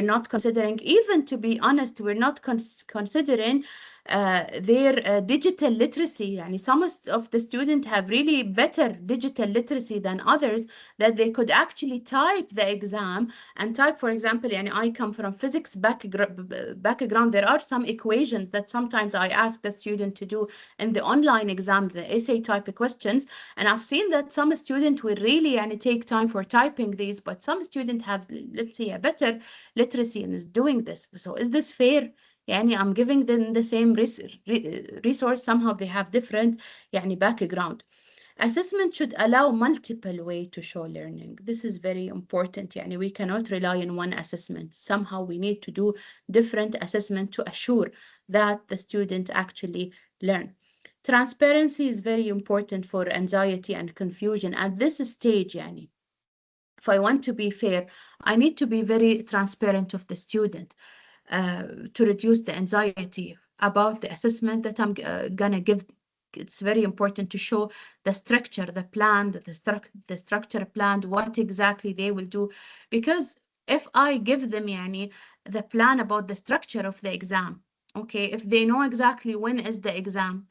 not considering, even to be honest, we're not considering their digital literacy. يعني some of the students have really better digital literacy than others, that they could actually type the exam and type, for example, يعني I come from physics background. There are some equations that sometimes I ask the student to do in the online exam, the essay type questions, and I've seen that some students will really يعني take time for typing these, but some students have, let's say, a better literacy and is doing this. So is this fair? يعني I'm giving them the same resource, somehow they have different يعني background. Assessment should allow multiple ways to show learning. This is very important. يعني we cannot rely on one assessment. Somehow we need to do different assessment to assure that the student actually learn. Transparency is very important for anxiety and confusion at this stage. يعني if I want to be fair, I need to be very transparent of the student to reduce the anxiety about the assessment that I'm gonna give. It's very important to show the structure, the plan, the structure plan, what exactly they will do. Because if I give them يعني the plan about the structure of the exam, okay, if they know exactly when is the exam,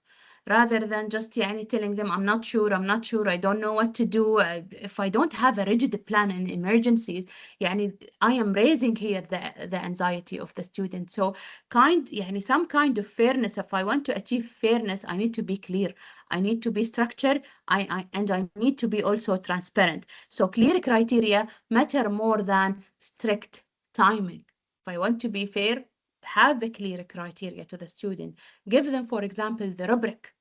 rather than just يعني telling them I'm not sure, I don't know what to do. If I don't have a rigid plan in emergencies, يعني I am raising here the anxiety of the student. So يعني some kind of fairness. If I want to achieve fairness, I need to be clear, I need to be structured, and I need to be also transparent. So clear criteria matter more than strict timing. If I want to be fair, have a clear criteria to the student. Give them, for example, the rubric.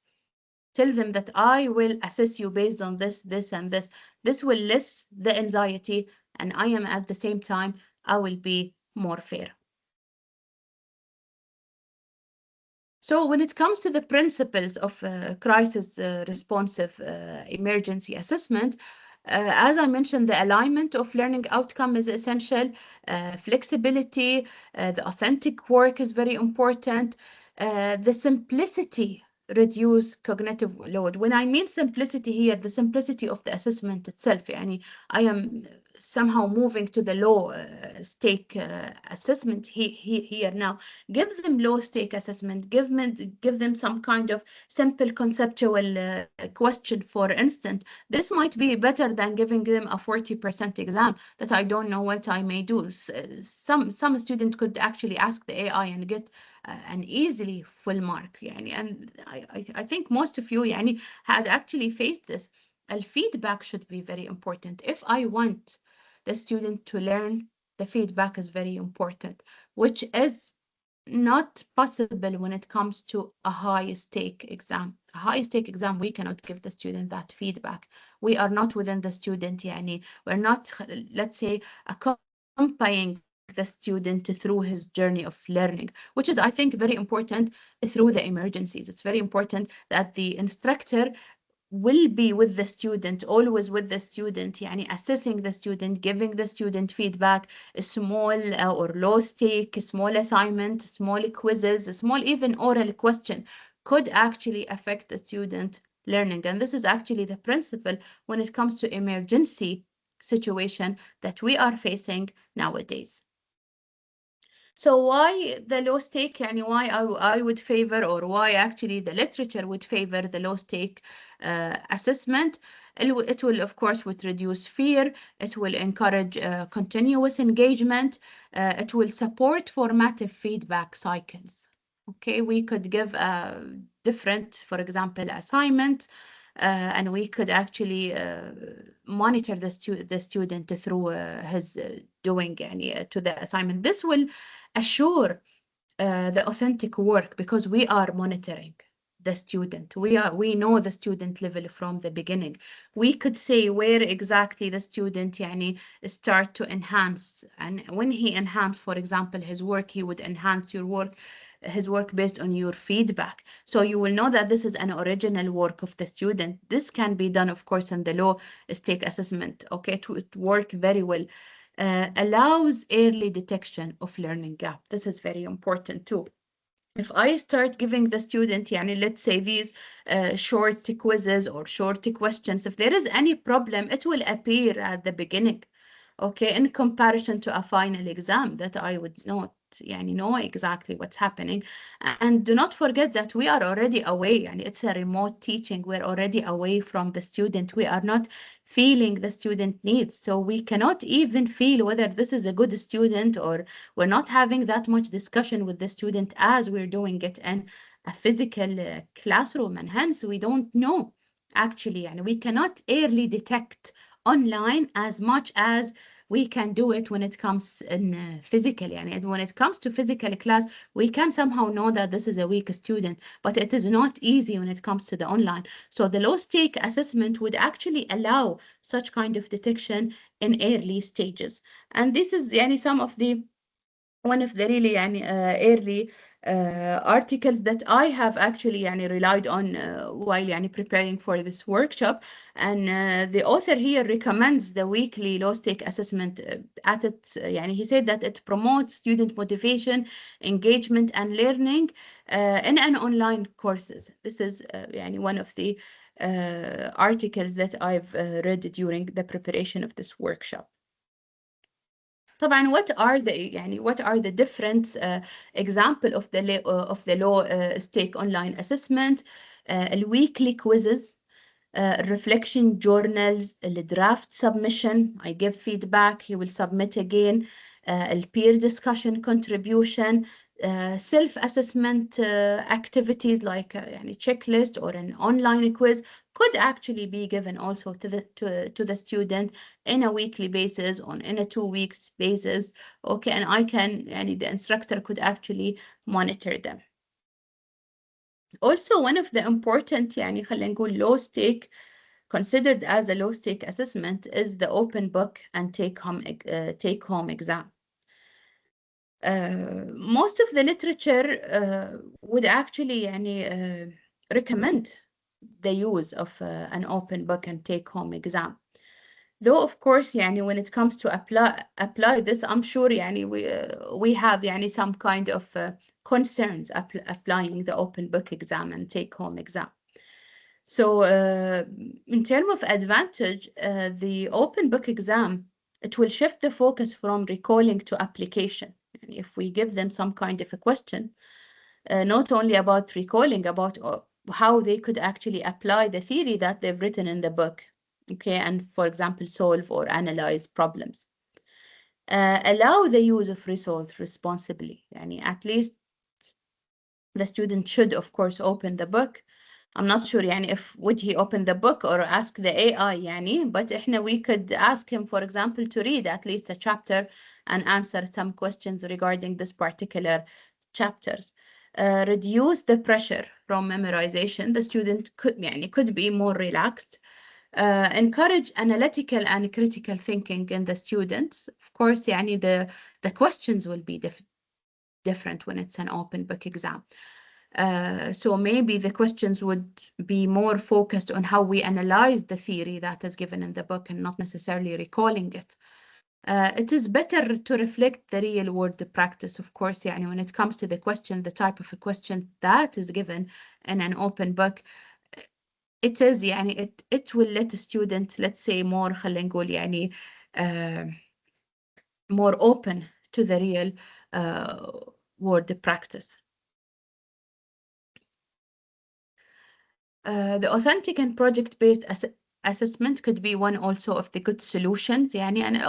Tell them that I will assess you based on this, this, and this. This will less the anxiety, and I am at the same time, I will be more fair. So when it comes to the principles of crisis responsive emergency assessment, as I mentioned, the alignment of learning outcome is essential. Flexibility, the authentic work is very important. The simplicity reduce cognitive load. When I mean simplicity here, the simplicity of the assessment itself. يعني I am somehow moving to the low stake assessment here now. Give them low stake assessment. Give them some kind of simple conceptual question, for instance. This might be better than giving them a 40% exam that I don't know what I may do. Some student could actually ask the AI and get an easily full mark. يعني, and I think most of you يعني, had actually faced this. Feedback should be very important. If I want the student to learn, the feedback is very important, which is not possible when it comes to a high stake exam. A high stake exam, we cannot give the student that feedback. We are not within the student, يعني, we're not, let's say, accompanying the student through his journey of learning, which is, I think, very important through the emergencies. It's very important that the instructor will be with the student, always with the student, يعني assessing the student, giving the student feedback, a small or low stake, small assignment, small quizzes, small even oral question could actually affect the student learning. And this is actually the principle when it comes to emergency situation that we are facing nowadays. So why the low stake, يعني why I would favor, or why actually the literature would favor the low stake assessment? It will, of course, would reduce fear. It will encourage continuous engagement. It will support formative feedback cycles. Okay, we could give a different, for example, assignment, and we could actually monitor the student through his doing يعني, to the assignment. This will assure the authentic work because we are monitoring the student. We know the student level from the beginning. We could say where exactly the student يعني, start to enhance, and when he enhanced, for example, his work, he would enhance his work based on your feedback. So you will know that this is an original work of the student. This can be done, of course, in the low stake assessment, okay, to work very well. Allows early detection of learning gap. This is very important too. If I start giving the student, يعني, let's say these short quizzes or short questions, if there is any problem, it will appear at the beginning, okay, in comparison to a final exam that I would not يعني, know exactly what's happening. And do not forget that we are already away, يعني, it's a remote teaching. We're already away from the student. We are not feeling the student needs. So we cannot even feel whether this is a good student, or we're not having that much discussion with the student as we're doing it in a physical classroom. And hence we don't know actually, and we cannot early detect online as much as we can do it when it comes in physically. And when it comes to physical class, we can somehow know that this is a weak student, but it is not easy when it comes to the online. So the low stake assessment would actually allow such kind of detection in early stages. And this is يعني, one of the really يعني, early articles that I have actually يعني, relied on while يعني, preparing for this workshop. And the author here recommends the weekly low stake assessment at it. يعني, he said that it promotes student motivation, engagement, and learning in an online courses. This is يعني, one of the articles that I've read during the preparation of this workshop. طبعا what are the different example of the low stake online assessment? الweekly quizzes, reflection journals, the draft submission, I give feedback, he will submit again, peer discussion contribution, self-assessment activities like يعني checklist or an online quiz could actually be given also to the student in a weekly basis, in a 2 weeks basis, okay, and يعني the instructor could actually monitor them. Also, one of the important يعني خلينا نقول low stake, considered as a low stake assessment, is the open book and take home exam. Most of the literature would actually recommend the use of an open book and take-home exam. Though of course when it comes to apply this, I'm sure we have some kind of concerns applying the open book exam and take-home exam. So in terms of advantage, the open book exam, it will shift the focus from recalling to application. And if we give them some kind of a question, not only about recalling, about how they could actually apply the theory that they've written in the book, okay, and for example, solve or analyze problems. Allow the use of resource responsibly. At least the student should, of course, open the book. I'm not sure if would he open the book or ask the AI but we could ask him, for example, to read at least a chapter and answer some questions regarding this particular chapters. Reduce the pressure from memorization. The student could be more relaxed. Encourage analytical and critical thinking in the students. Of course, the questions will be different when it's an open book exam. So maybe the questions would be more focused on how we analyze the theory that is given in the book and not necessarily recalling it. It is better to reflect the real world practice, of course, when it comes to the question, the type of a question that is given in an open book. It is it will let the student, let's say, more خلينا نقول more open to the real world practice. The authentic and project-based assessment could be one also of the good solutions and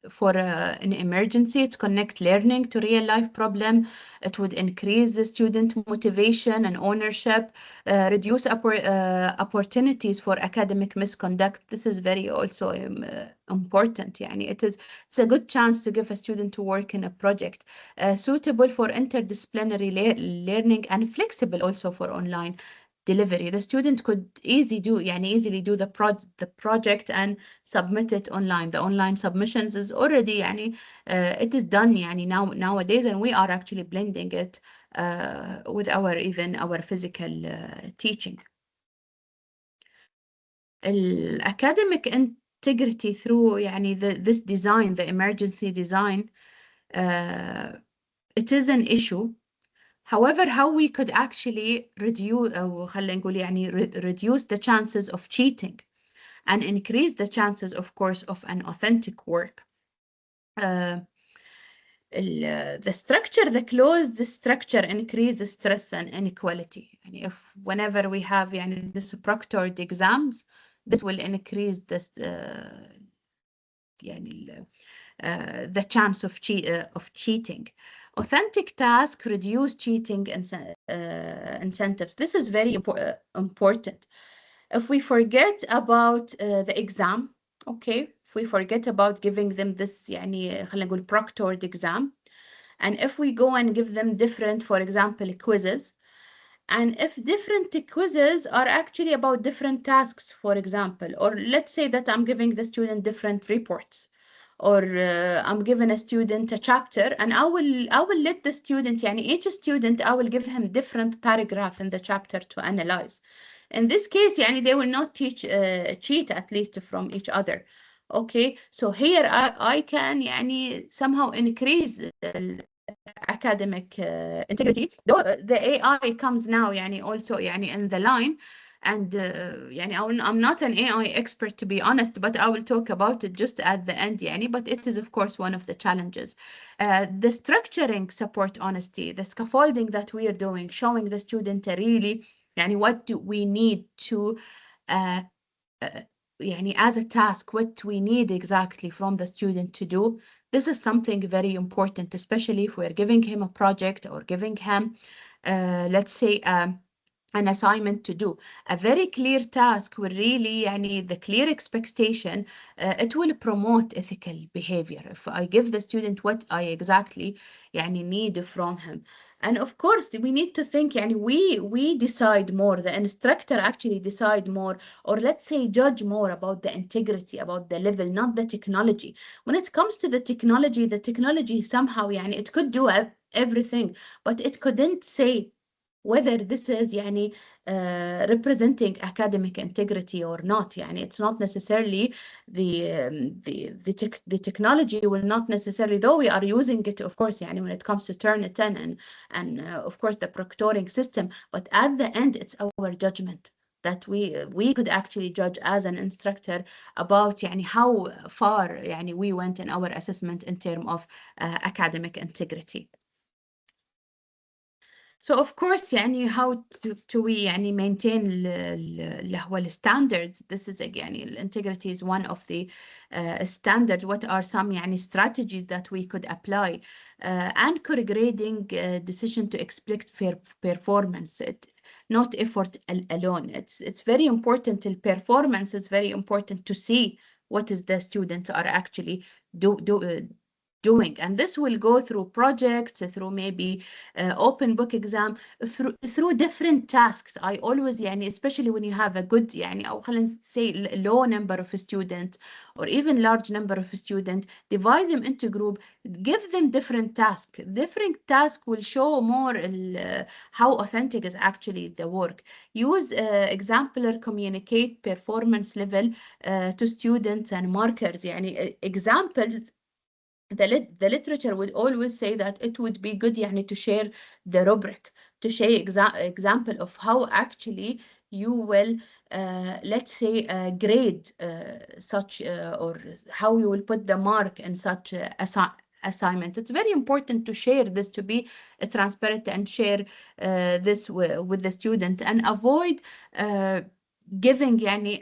for an emergency. It's connect learning to real life problem. It would increase the student motivation and ownership, reduce opportunities for academic misconduct. This is very also important. It's a good chance to give a student to work in a project suitable for interdisciplinary learning and flexible also for online delivery. The student could easily do the project and submit it online. The online submissions is already it is done nowadays, and we are actually blending it with our physical teaching. Academic integrity through this design, the emergency design, it is an issue. However, how we could actually reduce the chances of cheating and increase the chances, of course, of an authentic work. The structure, the closed structure, increases stress and inequality. If whenever we have this proctored exams, this will increase this the chance of cheating. Authentic task reduce cheating incentives. This is very important. If we forget about the exam, okay, if we forget about giving them this خلينا نقول proctored exam, and if we go and give them different, for example, quizzes, and if different quizzes are actually about different tasks, for example, or let's say that I'm giving the student different reports, or I'm giving a student a chapter, and I will let the student, each student, I will give him different paragraph in the chapter to analyze. In this case, they will not cheat at least from each other. Okay, so here I can somehow increase academic integrity. Though the AI comes now also in the line, and I'm not an AI expert, to be honest, but I will talk about it just at the end but it is of course one of the challenges. The structuring support honesty, the scaffolding that we are doing, showing the student really what do we need to as a task, what we need exactly from the student to do. This is something very important, especially if we're giving him a project or giving him let's say an assignment to do. A very clear task will really, يعني the clear expectation, it will promote ethical behavior. If I give the student what I exactly يعني need from him. And of course, we need to think, يعني we decide more, the instructor actually decide more, or let's say judge more about the integrity, about the level, not the technology. When it comes to the technology somehow, يعني it could do everything, but it couldn't say whether this is يعني representing academic integrity or not. يعني it's not necessarily the technology will not necessarily, though we are using it of course يعني when it comes to Turnitin and of course the proctoring system, but at the end it's our judgment that we could actually judge as an instructor about يعني how far يعني we went in our assessment in terms of academic integrity. So of course يعني how to we يعني maintain اللي هو standards. This is يعني integrity is one of the standard. What are some يعني strategies that we could apply and grading decision to expect fair performance, not effort alone. It's very important. The performance is very important to see what is the students are actually doing, and this will go through projects, through maybe open book exam, through different tasks. I always يعني especially when you have a good يعني أو خلينا say low number of students or even large number of students, divide them into group, give them different tasks. Different task will show more how authentic is actually the work. Use exemplar communicate performance level to students and markers. يعني examples, the literature would always say that it would be good يعني to share the rubric, to share example of how actually you will let's say grade such or how you will put the mark in such assignment. It's very important to share this, to be transparent and share this with the student, and avoid giving يعني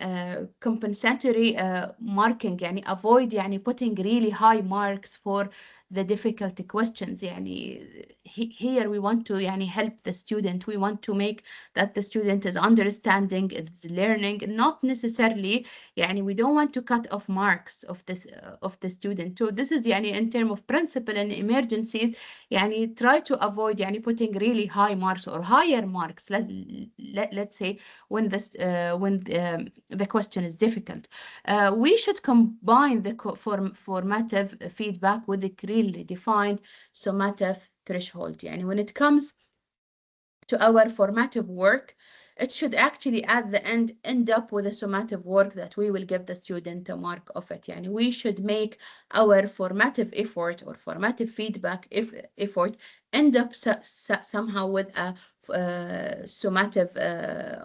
compensatory marking. يعني avoid يعني putting really high marks for the difficult questions. يعني here we want to يعني help the student. We want to make that the student is understanding, is learning, not necessarily يعني we don't want to cut off marks of this of the student. So this is يعني in terms of principle and emergencies يعني try to avoid يعني putting really high marks or higher marks. Let's say when this when the question is difficult. We should combine the formative feedback with the clearly defined summative threshold. يعني when it comes to our formative work, it should actually at the end up with a summative work that we will give the student a mark of it. يعني we should make our formative effort or formative feedback effort end up somehow with a summative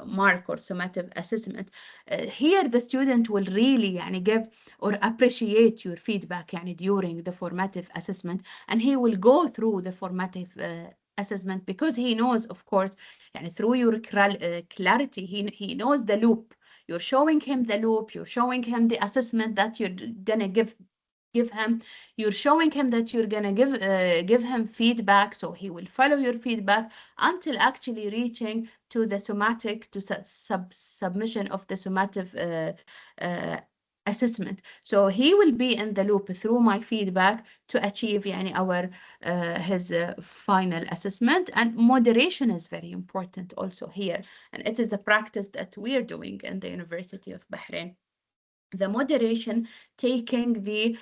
mark or summative assessment. Here the student will really يعني give or appreciate your feedback يعني during the formative assessment, and he will go through the formative assessment because he knows, of course, يعني through your clarity, he knows the loop. You're showing him the loop, you're showing him the assessment that you're gonna give him, you're showing him that you're gonna give him feedback, so he will follow your feedback until actually reaching to the summative, to submission of the summative assessment. So he will be in the loop through my feedback to achieve يعني our his final assessment. And moderation is very important also here, and it is a practice that we are doing in the University of Bahrain. The moderation, taking the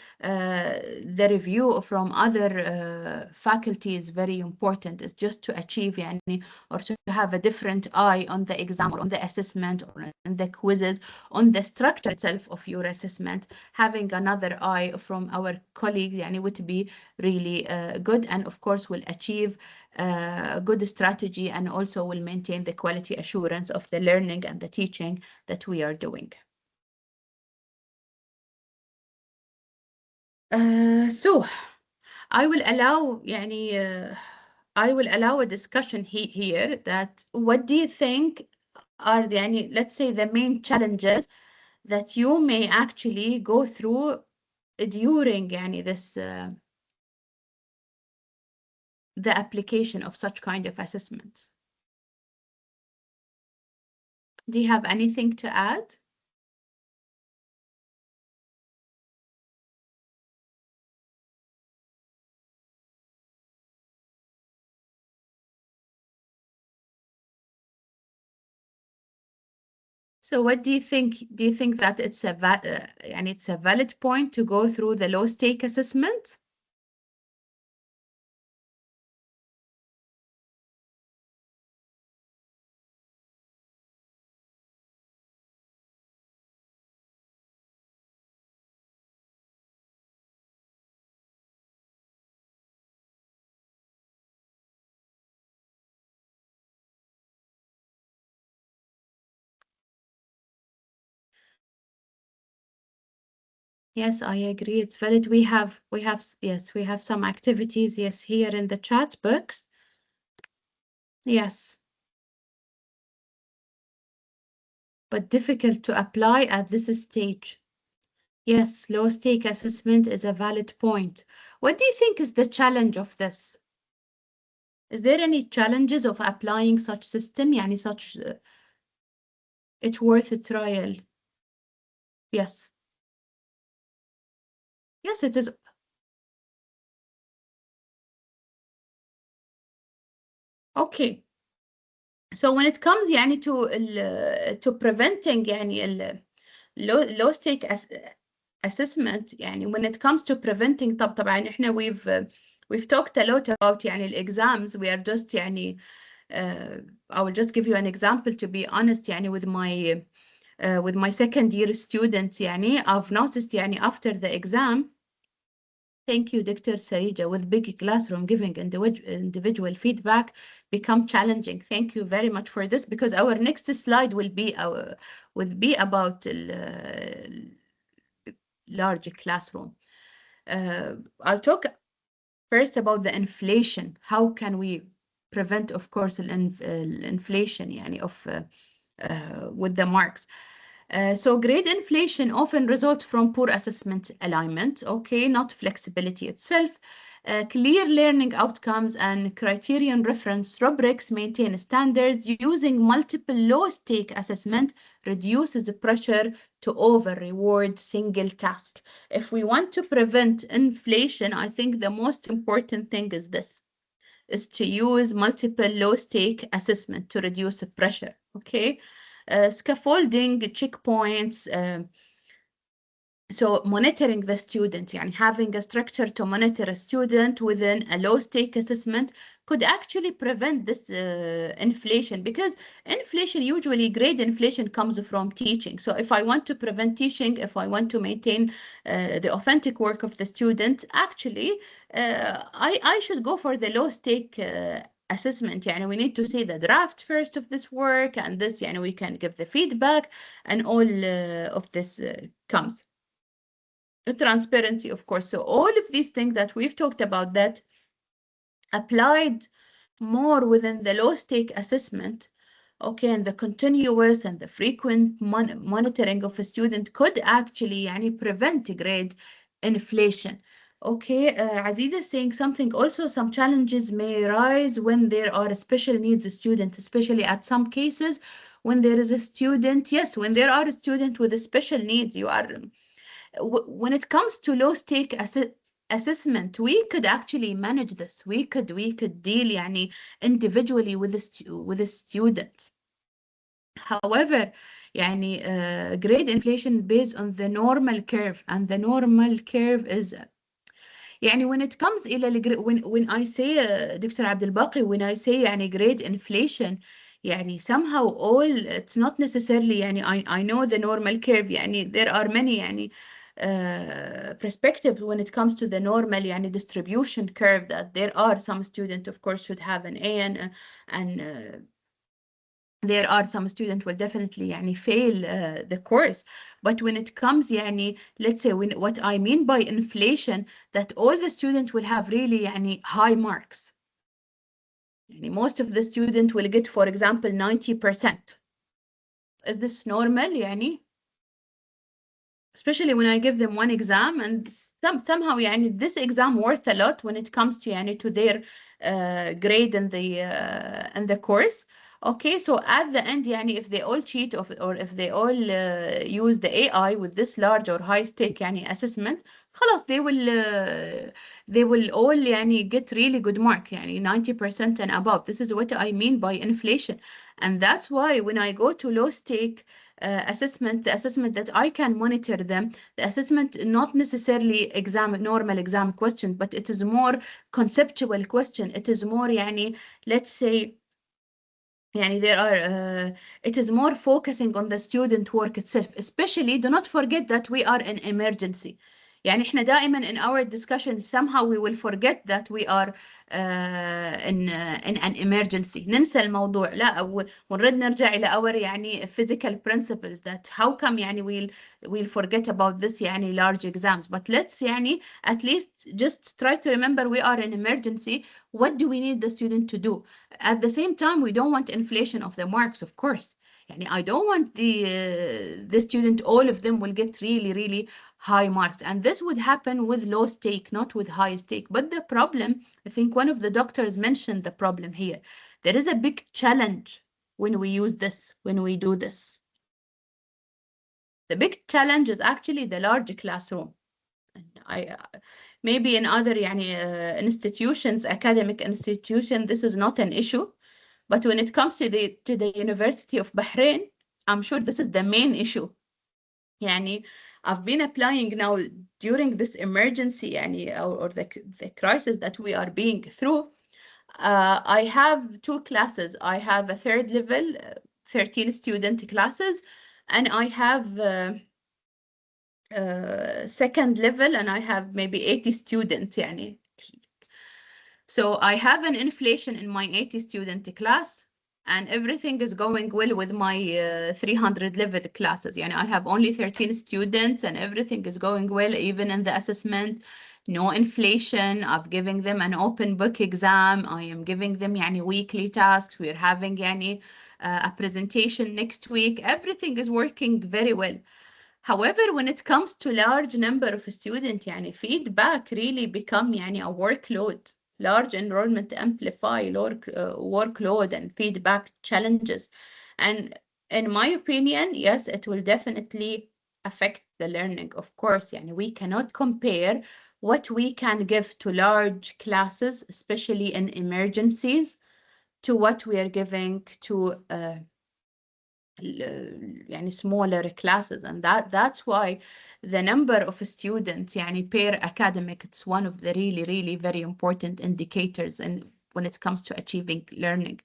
review from other faculty is very important. It's just to achieve يعني, or to have a different eye on the exam or on the assessment or on the quizzes, on the structure itself of your assessment. Having another eye from our colleagues يعني, would be really good, and of course will achieve good strategy, and also will maintain the quality assurance of the learning and the teaching that we are doing. So I will allow يعني I will allow a discussion here that what do you think are the يعني let's say the main challenges that you may actually go through during يعني this the application of such kind of assessments. Do you have anything to add? So what do you think? Do you think that it's a and it's a valid point to go through the low stake assessment? Yes, I agree. It's valid. Yes, we have some activities, yes, here in the chat box. Yes. But difficult to apply at this stage. Yes, low stake assessment is a valid point. What do you think is the challenge of this? Is there any challenges of applying such system? يعني such it's worth a trial. Yes. Yes, it is. Okay. So when it comes يعني to preventing يعني low stake assessment يعني when it comes to preventing طبعا احنا we've talked a lot about يعني exams. We are just يعني I will just give you an example, to be honest يعني with my second year students يعني I've noticed يعني after the exam. Thank you, Dr. Sarija. With big classroom, giving individual feedback become challenging. Thank you very much for this, because our next slide will be about large classroom. I'll talk first about the inflation. How can we prevent, of course, inflation يعني of with the marks? So grade inflation often results from poor assessment alignment, okay, not flexibility itself. Clear learning outcomes and criterion reference rubrics maintain standards. Using multiple low-stake assessment reduces the pressure to over-reward single task. If we want to prevent inflation, I think the most important thing is this, is to use multiple low-stake assessment to reduce the pressure, okay? Scaffolding, checkpoints, so monitoring the student, يعني having a structure to monitor a student within a low-stake assessment could actually prevent this inflation, because inflation, usually grade inflation, comes from teaching. So if I want to prevent teaching, if I want to maintain the authentic work of the student, actually, I should go for the low-stake assessment. يعني we need to see the draft first of this work, and this يعني we can give the feedback, and all of this comes. Transparency, of course. So all of these things that we've talked about that applied more within the low stake assessment, okay, and the continuous and the frequent monitoring of a student could actually يعني prevent grade inflation. Okay, Aziza is saying something also. Some challenges may arise when there are special needs students, especially at some cases when there is a student. Yes, when there are a student with a special needs, you are when it comes to low stake assessment, we could actually manage this. We could deal يعني individually with the students. However, يعني grade inflation based on the normal curve, and the normal curve is يعني when it comes إلى when I say Dr. عبد الباقي, when I say يعني grade inflation, يعني somehow all, it's not necessarily يعني I know the normal curve. يعني there are many يعني perspectives when it comes to the normal يعني distribution curve, that there are some students, of course, should have an A, and there are some students will definitely يعني fail the course. But when it comes يعني, let's say, what I mean by inflation, that all the students will have really يعني high marks. يعني most of the students will get, for example, 90%. Is this normal يعني? Especially when I give them one exam, and somehow يعني this exam worth a lot when it comes to يعني to their grade in the course. Okay, so at the end, يعني if they all cheat or if they all use the AI with this large or high stake يعني assessment, خلاص they will all يعني get really good mark يعني 90% and above. This is what I mean by inflation. And that's why when I go to low stake assessment, the assessment that I can monitor them, the assessment not necessarily normal exam question, but it is more conceptual question. It is more يعني, let's say, يعني there are it is more focusing on the student work itself, especially do not forget that we are in emergency. يعني احنا دائما in our discussion somehow we will forget that we are in an emergency. ننسى الموضوع لا ونرد نرجع إلى our يعني physical principles that how come يعني we'll forget about this يعني large exams. But let's يعني at least just try to remember we are in emergency. What do we need the student to do? At the same time, we don't want inflation of the marks, of course. يعني I don't want the student, all of them will get really, really high marks. And this would happen with low stake, not with high stake. But the problem, I think one of the doctors mentioned the problem here. There is a big challenge when we use this, when we do this. The big challenge is actually the large classroom. Maybe in other يعني, institutions, academic institutions, this is not an issue. But when it comes to the University of Bahrain, I'm sure this is the main issue. يعني I've been applying now during this emergency يعني, or the crisis that we are being through. I have two classes. I have a third level, 13 student classes, and I have second level, and I have maybe 80 students. يعني. So I have an inflation in my 80 student class, and everything is going well with my 300 level classes. يعني I have only 13 students and everything is going well, even in the assessment. No inflation. I'm giving them an open book exam. I am giving them يعني weekly tasks. We're having يعني a presentation next week. Everything is working very well. However, when it comes to large number of students, يعني feedback really become يعني a workload. Large enrollment amplify workload and feedback challenges. And in my opinion, yes, it will definitely affect the learning. Of course, يعني we cannot compare what we can give to large classes, especially in emergencies, to what we are giving to يعني smaller classes. And that's why the number of students يعني per academic, it's one of the really very important indicators and when it comes to achieving learning.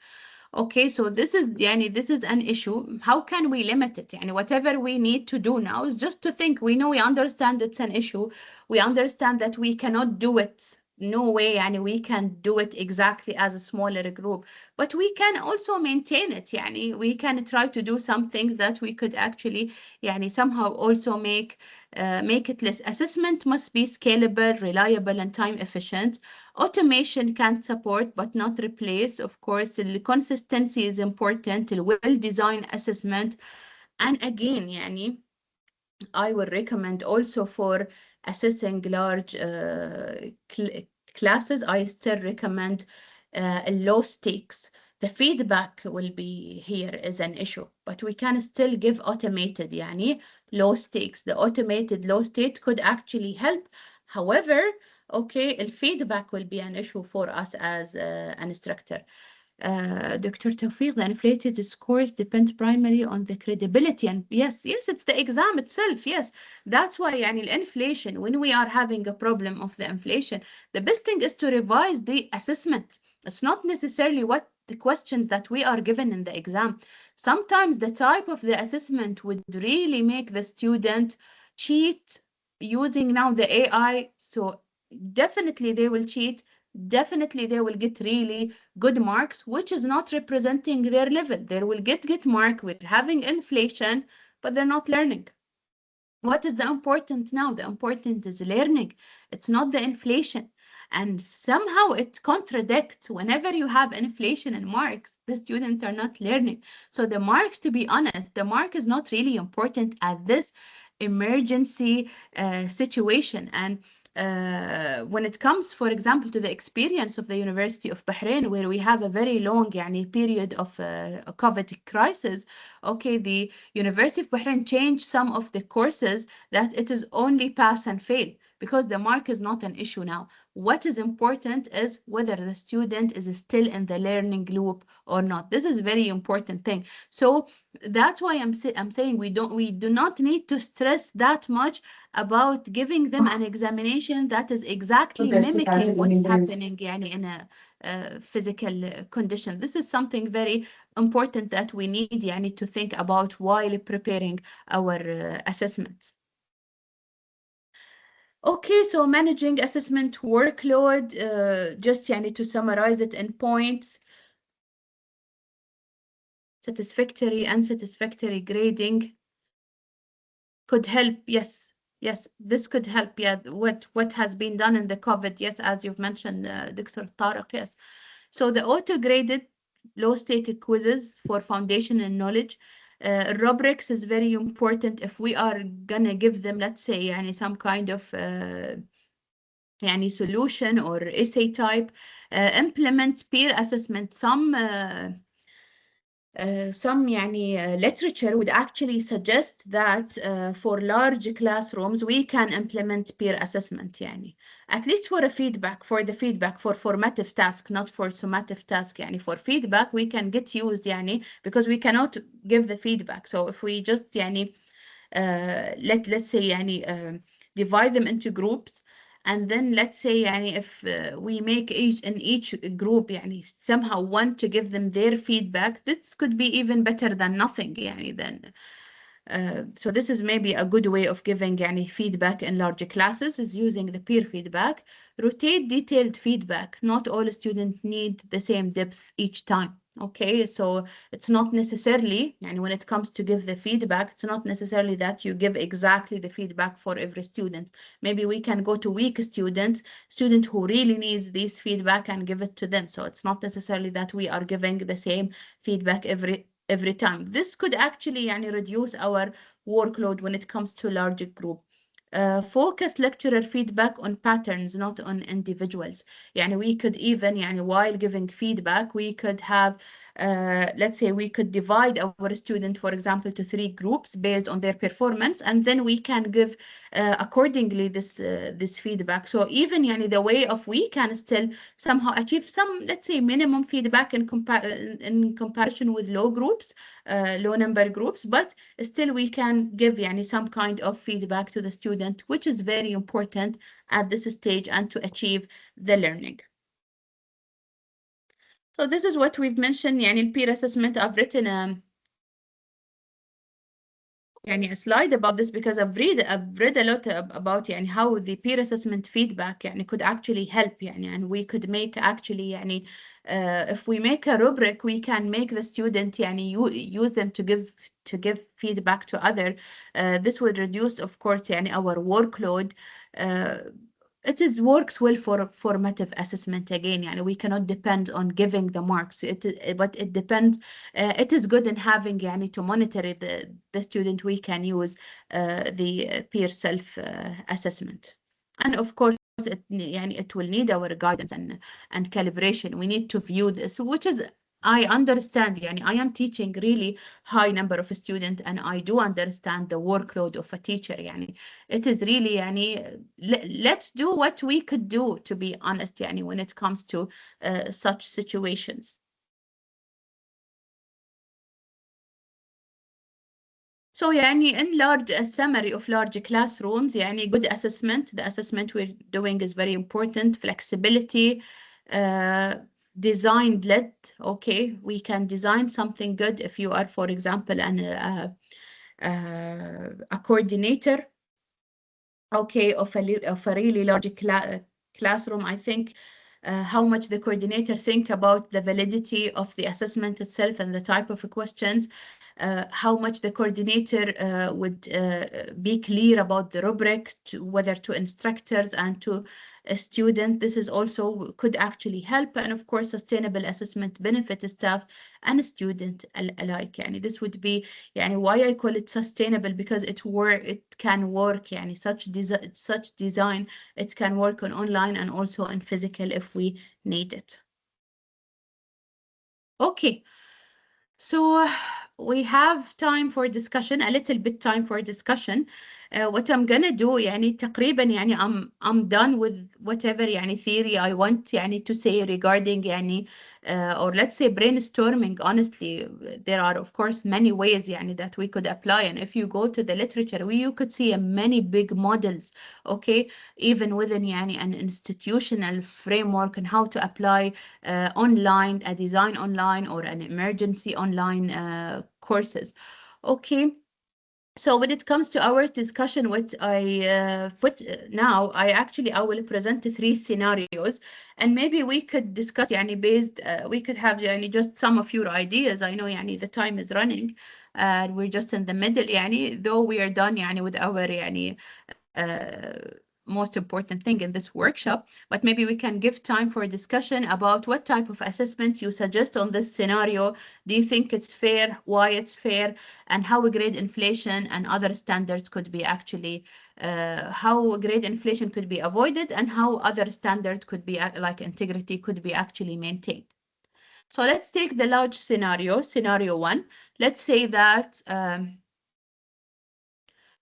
Okay, so this is an issue. How can we limit it? يعني whatever we need to do now is just to think. We know, we understand it's an issue. We understand that we cannot do it. No way يعني we can do it exactly as a smaller group, but we can also maintain it. يعني we can try to do some things that we could actually يعني somehow also make it less. Assessment must be scalable, reliable, and time efficient. Automation can support but not replace. Of course, the consistency is important, the well-designed assessment. And again, يعني, I would recommend also for assessing large classes, I still recommend low stakes. The feedback will be here is an issue, but we can still give automated يعني low stakes. The automated low stake could actually help. However, okay, the feedback will be an issue for us as an instructor. Dr. Tawfiq, the inflated scores depend primarily on the credibility. And yes, it's the exam itself. Yes, that's why يعني inflation, when we are having a problem of the inflation, the best thing is to revise the assessment. It's not necessarily what the questions that we are given in the exam. Sometimes the type of the assessment would really make the student cheat using now the AI. So definitely they will cheat. Definitely they will get really good marks, which is not representing their level. They will get mark with having inflation, but they're not learning. What is the important now? The important is learning. It's not the inflation. And somehow it contradicts. Whenever you have inflation and marks, the students are not learning. So the marks, to be honest, the mark is not really important at this emergency situation. And when it comes, for example, to the experience of the University of Bahrain, where we have a very long period of a COVID crisis, okay, the University of Bahrain changed some of the courses that it is only pass and fail, because the mark is not an issue now. What is important is whether the student is still in the learning loop or not. This is a very important thing. So that's why I'm saying we do not need to stress that much about giving them an examination that is exactly mimicking what's happening in a physical condition. This is something very important that we need to think about while preparing our assessments. Okay, so managing assessment workload, just to summarize it in points: satisfactory, unsatisfactory grading could help. Yes, this could help. Yeah, what has been done in the COVID. Yes, as you've mentioned, Dr. Tariq. Yes, so the auto-graded low-stake quizzes for foundation and knowledge. Rubrics is very important if we are gonna give them, let's say, some kind of solution or essay type. Implement peer assessment. Some literature would actually suggest that for large classrooms we can implement peer assessment, at least for the feedback for formative task, not for summative task. For feedback we can get used, because we cannot give the feedback. So if we just let's say divide them into groups, and then let's say if we make each group somehow want to give them their feedback, this could be even better than nothing. Then so this is maybe a good way of giving feedback in larger classes, is using the peer feedback. Rotate detailed feedback. Not all students need the same depth each time. Okay, so it's not necessarily, when it comes to give the feedback, it's not necessarily that you give exactly the feedback for every student. Maybe we can go to weak student who really needs this feedback and give it to them. So it's not necessarily that we are giving the same feedback every time. This could actually reduce our workload when it comes to larger group. Focus lecturer feedback on patterns, not on individuals. We could even, while giving feedback, we could have, let's say we could divide our student, for example, to 3 groups based on their performance, and then we can give accordingly this feedback. So even the way of we can still somehow achieve some, let's say, minimum feedback in comparison with low number groups, but still we can give some kind of feedback to the student, which is very important at this stage and to achieve the learning. So this is what we've mentioned in peer assessment. I've written a slide about this because I've read a lot about how the peer assessment feedback could actually help, and we could make actually if we make a rubric, we can make the student use them to give feedback to other. This would reduce, of course, our workload. It works well for formative assessment. Again, we cannot depend on giving the marks. But it depends. It is good in having to monitor the student. We can use the peer self assessment, and of course it will need our guidance and calibration. We need to view this, which is, I understand, I am teaching really high number of students, and I do understand the workload of a teacher. It is really, let's do what we could do, to be honest, when it comes to such situations. So in a summary of large classrooms, good assessment. The assessment we're doing is very important. Flexibility, design led. Okay, we can design something good if you are, for example, a coordinator. Okay, of a really large classroom. I think how much the coordinator think about the validity of the assessment itself and the type of questions. how much the coordinator would be clear about the rubric, whether to instructors and to a student. This is also could actually help, and of course sustainable assessment benefit staff and student alike. يعني this would be يعني why I call it sustainable, because it can work يعني such design, it can work on online and also on physical if we need it. Okay, so we have time for discussion, a little bit time for discussion. What I'm gonna do يعني تقريبا يعني I'm done with whatever يعني theory I want يعني to say regarding يعني or let's say brainstorming. Honestly, there are of course many ways يعني that we could apply, and if you go to the literature you could see many big models, okay, even within يعني an institutional framework, and how to apply online, a design online or an emergency online courses. Okay. So when it comes to our discussion, what I put now, I will present 3 scenarios, and maybe we could discuss يعني based, we could have يعني just some of your ideas. I know يعني the time is running, and we're just in the middle يعني, though we are done يعني with our يعني most important thing in this workshop, but maybe we can give time for discussion about what type of assessment you suggest on this scenario. Do you think it's fair, why it's fair, and how grade inflation and other standards could be actually, how grade inflation could be avoided, and how other standards could be, like integrity, could be actually maintained. So let's take the large scenario, scenario 1. Let's say that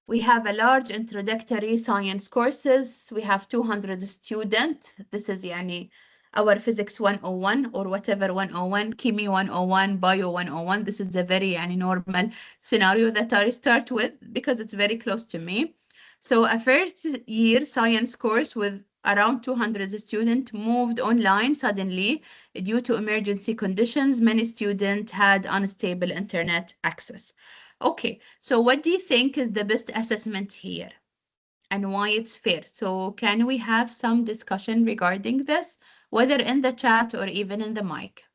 we have a large introductory science courses. We have 200 students. This is يعني our physics 101 or whatever 101, chemistry 101, bio 101. This is a very يعني normal scenario that I start with because it's very close to me. So a first year science course with around 200 students moved online suddenly due to emergency conditions. Many students had unstable internet access. Okay, so what do you think is the best assessment here and why it's fair? So can we have some discussion regarding this, whether in the chat or even in the mic?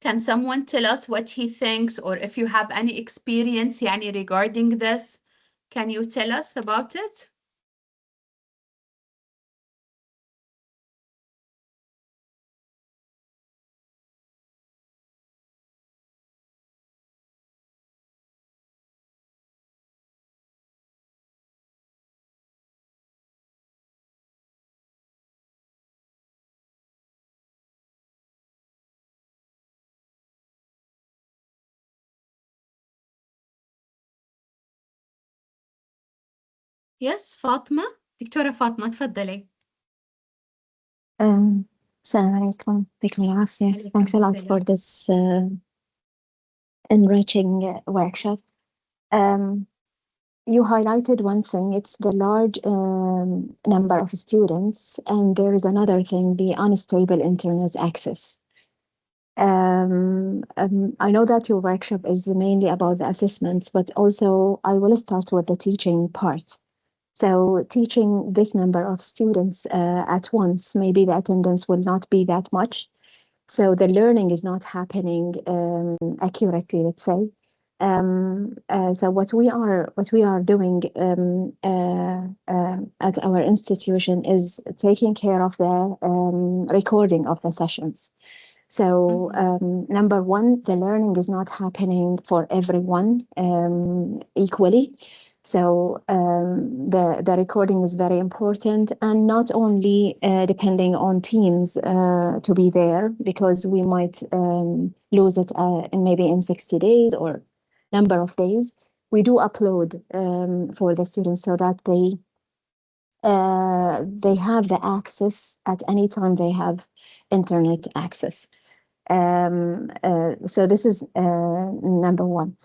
Can someone tell us what he thinks, or if you have any experience يعني regarding this, can you tell us about it? Yes, فاطمة. دكتورة فاطمة تفضلي. السلام عليكم، يعطيكم العافية. عليكم Thanks a lot السلام. for this enriching workshop. You highlighted one thing, it's the large number of students, and there is another thing, the unstable internet access. I know that your workshop is mainly about the assessments, but also I will start with the teaching part. So teaching this number of students at once, maybe the attendance will not be that much. So the learning is not happening accurately, let's say. So what we are doing at our institution is taking care of the recording of the sessions. So number one, the learning is not happening for everyone equally. So the recording is very important, and not only depending on teams to be there, because we might lose it maybe in 60 days or number of days. We do upload for the students so that they have the access at any time they have internet access. So this is number one.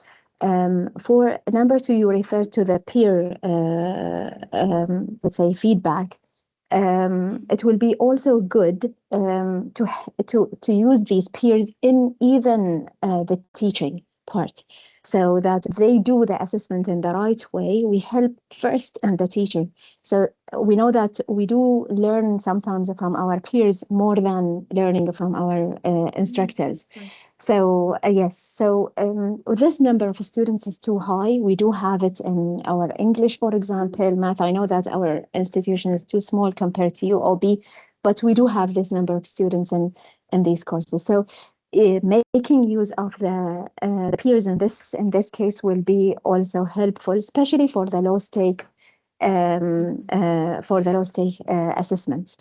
For number two, you refer to the peer, let's say, feedback. It will be also good to use these peers in even the teaching part, so that they do the assessment in the right way. We help first in the teaching. So we know that we do learn sometimes from our peers more than learning from our instructors. So yes, so this number of students is too high. We do have it in our English, for example, math. I know that our institution is too small compared to UOB, but we do have this number of students in these courses. So making use of the peers in this case will be also helpful, especially for the low stake assessments,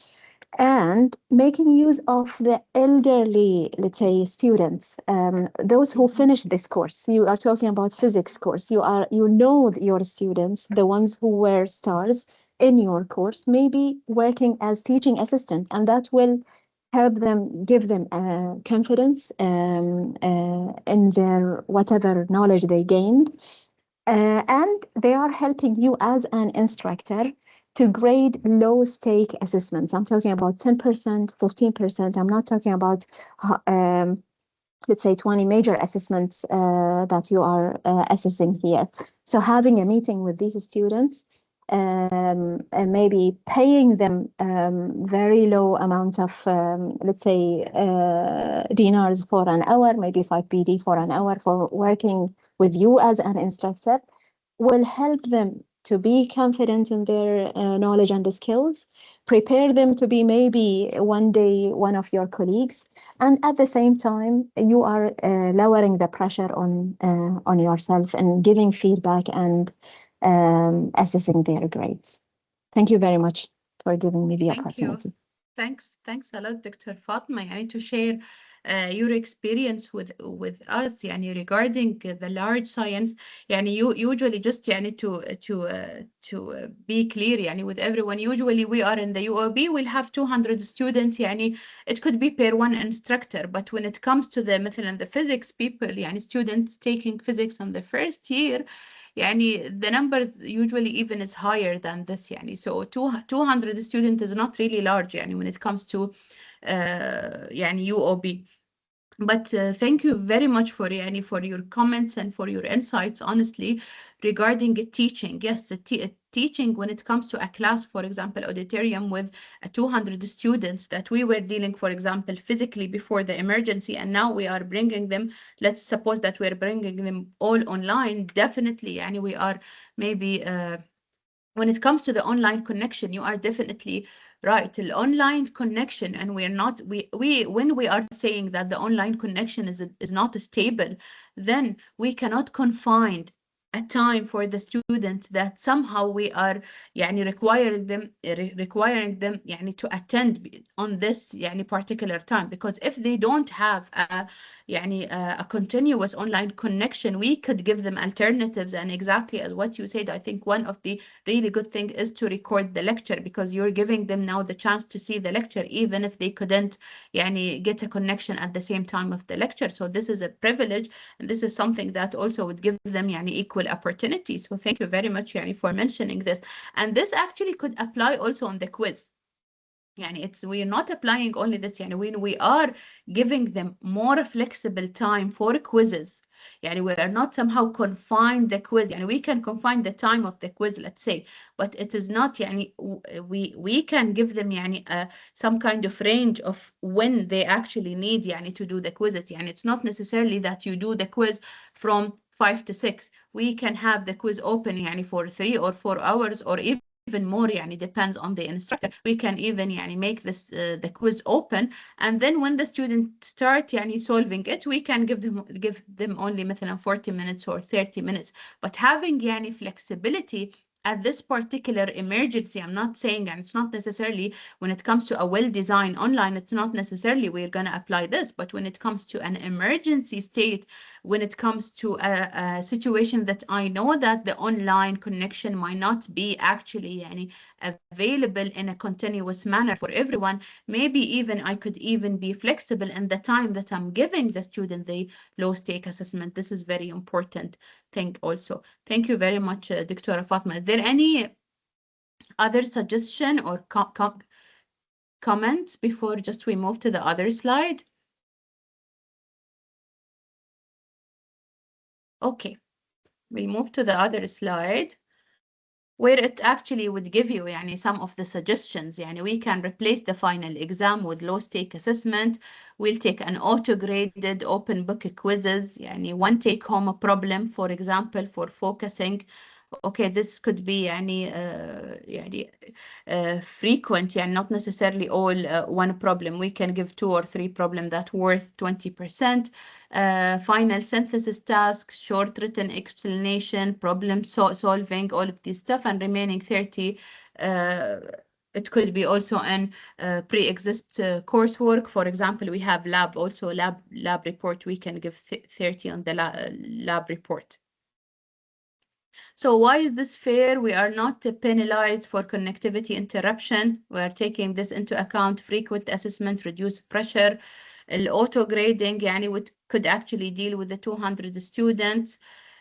and making use of the elderly, let's say, students, those who finish this course. You are talking about physics course. You know your students, the ones who were stars in your course, maybe working as teaching assistant, and that will help them, give them confidence in their whatever knowledge they gained. And they are helping you as an instructor to grade low stake assessments. I'm talking about 10%, 15%. I'm not talking about, let's say, 20 major assessments that you are assessing here. So having a meeting with these students, and maybe paying them very low amount of, let's say, dinars for an hour, maybe 5 PD for an hour for working with you as an instructor, will help them to be confident in their knowledge and skills, prepare them to be maybe one day one of your colleagues, and at the same time you are lowering the pressure on yourself and giving feedback and assessing their grades. Thank you very much for giving me the opportunity. Thanks a lot, Dr. Fatma, يعني to share your experience with us يعني regarding the large science. يعني you usually just يعني to be clear يعني with everyone, usually we are in the UOB, we'll have 200 students يعني it could be per one instructor, but when it comes to the مثلا the physics people يعني students taking physics on the first year, يعني the numbers usually even is higher than this يعني. So 200 students is not really large يعني when it comes to يعني UOB. But thank you very much for يعني for your comments and for your insights, honestly, regarding teaching. Yes, teaching when it comes to a class, for example, auditorium with 200 students that we were dealing, for example, physically before the emergency, and now we are bringing them, let's suppose that we're bringing them all online, definitely يعني we are maybe when it comes to the online connection, you are definitely right. The online connection, and we're not we when we are saying that the online connection is not stable, then we cannot confine a time for the student that somehow we are يعني requiring them يعني to attend on this يعني particular time, because if they don't have a يعني a continuous online connection, we could give them alternatives. And exactly as what you said, I think one of the really good thing is to record the lecture, because you're giving them now the chance to see the lecture even if they couldn't يعني get a connection at the same time of the lecture. So this is a privilege, and this is something that also would give them يعني equal opportunities. So thank you very much يعني for mentioning this. And this actually could apply also on the quiz. يعني we're not applying only this يعني when we are giving them more flexible time for quizzes, يعني we are not somehow confined the quiz. يعني we can confine the time of the quiz, let's say, but it is not يعني we can give them يعني some kind of range of when they actually need يعني to do the quizzes. يعني it's not necessarily that you do the quiz from 5 to 6. We can have the quiz open يعني for 3 or 4 hours, or even more يعني depends on the instructor. We can even يعني make this the quiz open, and then when the student start يعني solving it, we can give them only مثلا 40 minutes or 30 minutes. But having يعني flexibility at this particular emergency, I'm not saying, and it's not necessarily when it comes to a well-designed online, it's not necessarily we're going to apply this, but when it comes to an emergency state, when it comes to a situation that I know that the online connection might not be actually يعني available in a continuous manner for everyone, maybe even I could even be flexible in the time that I'm giving the student the low stake assessment. This is very important thing also. Thank you very much, Dr. Fatma. Is there any other suggestion or comments before just we move to the other slide? Okay, we'll move to the other slide. where it actually would give you يعني some of the suggestions. يعني we can replace the final exam with low stake assessment. We'll take an auto-graded open book quizzes, يعني one take home problem, for example, for focusing. Okay, this could be يعني frequent, يعني not necessarily all one problem. We can give 2 or 3 problems that worth 20%. Final synthesis tasks, short written explanation, problem solving, all of this stuff, and remaining 30 it could be also in pre-exist coursework. For example, we have lab report. We can give 30 on the lab report. So why is this fair? We are not penalized for connectivity interruption. We are taking this into account. Frequent assessment, reduce pressure. Auto grading, يعني we could actually deal with the 200 students.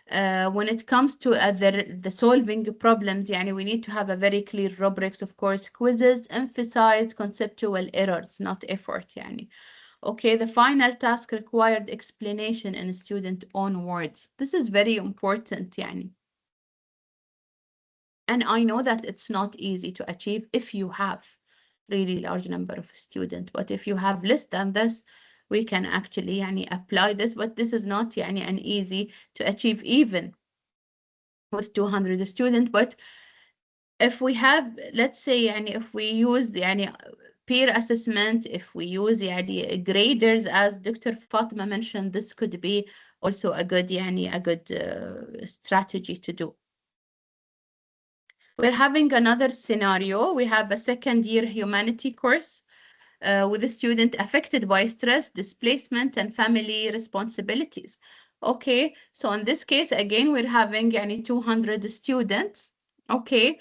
When it comes to the solving problems, يعني we need to have a very clear rubrics, of course. Quizzes emphasize conceptual errors, not effort. يعني. Okay, the final task required explanation in student own words. This is very important. يعني. And I know that it's not easy to achieve if you have really large number of students, but if you have less than this, we can actually يعني apply this, but this is not يعني an easy to achieve even with 200 students. But if we have, let's say يعني if we use يعني peer assessment, if we use يعني graders, as Dr. Fatima mentioned, this could be also a good يعني a good strategy to do. We're having another scenario. We have a second-year humanity course with a student affected by stress, displacement, and family responsibilities. Okay, so in this case, again, we're having يعني 200 students. Okay,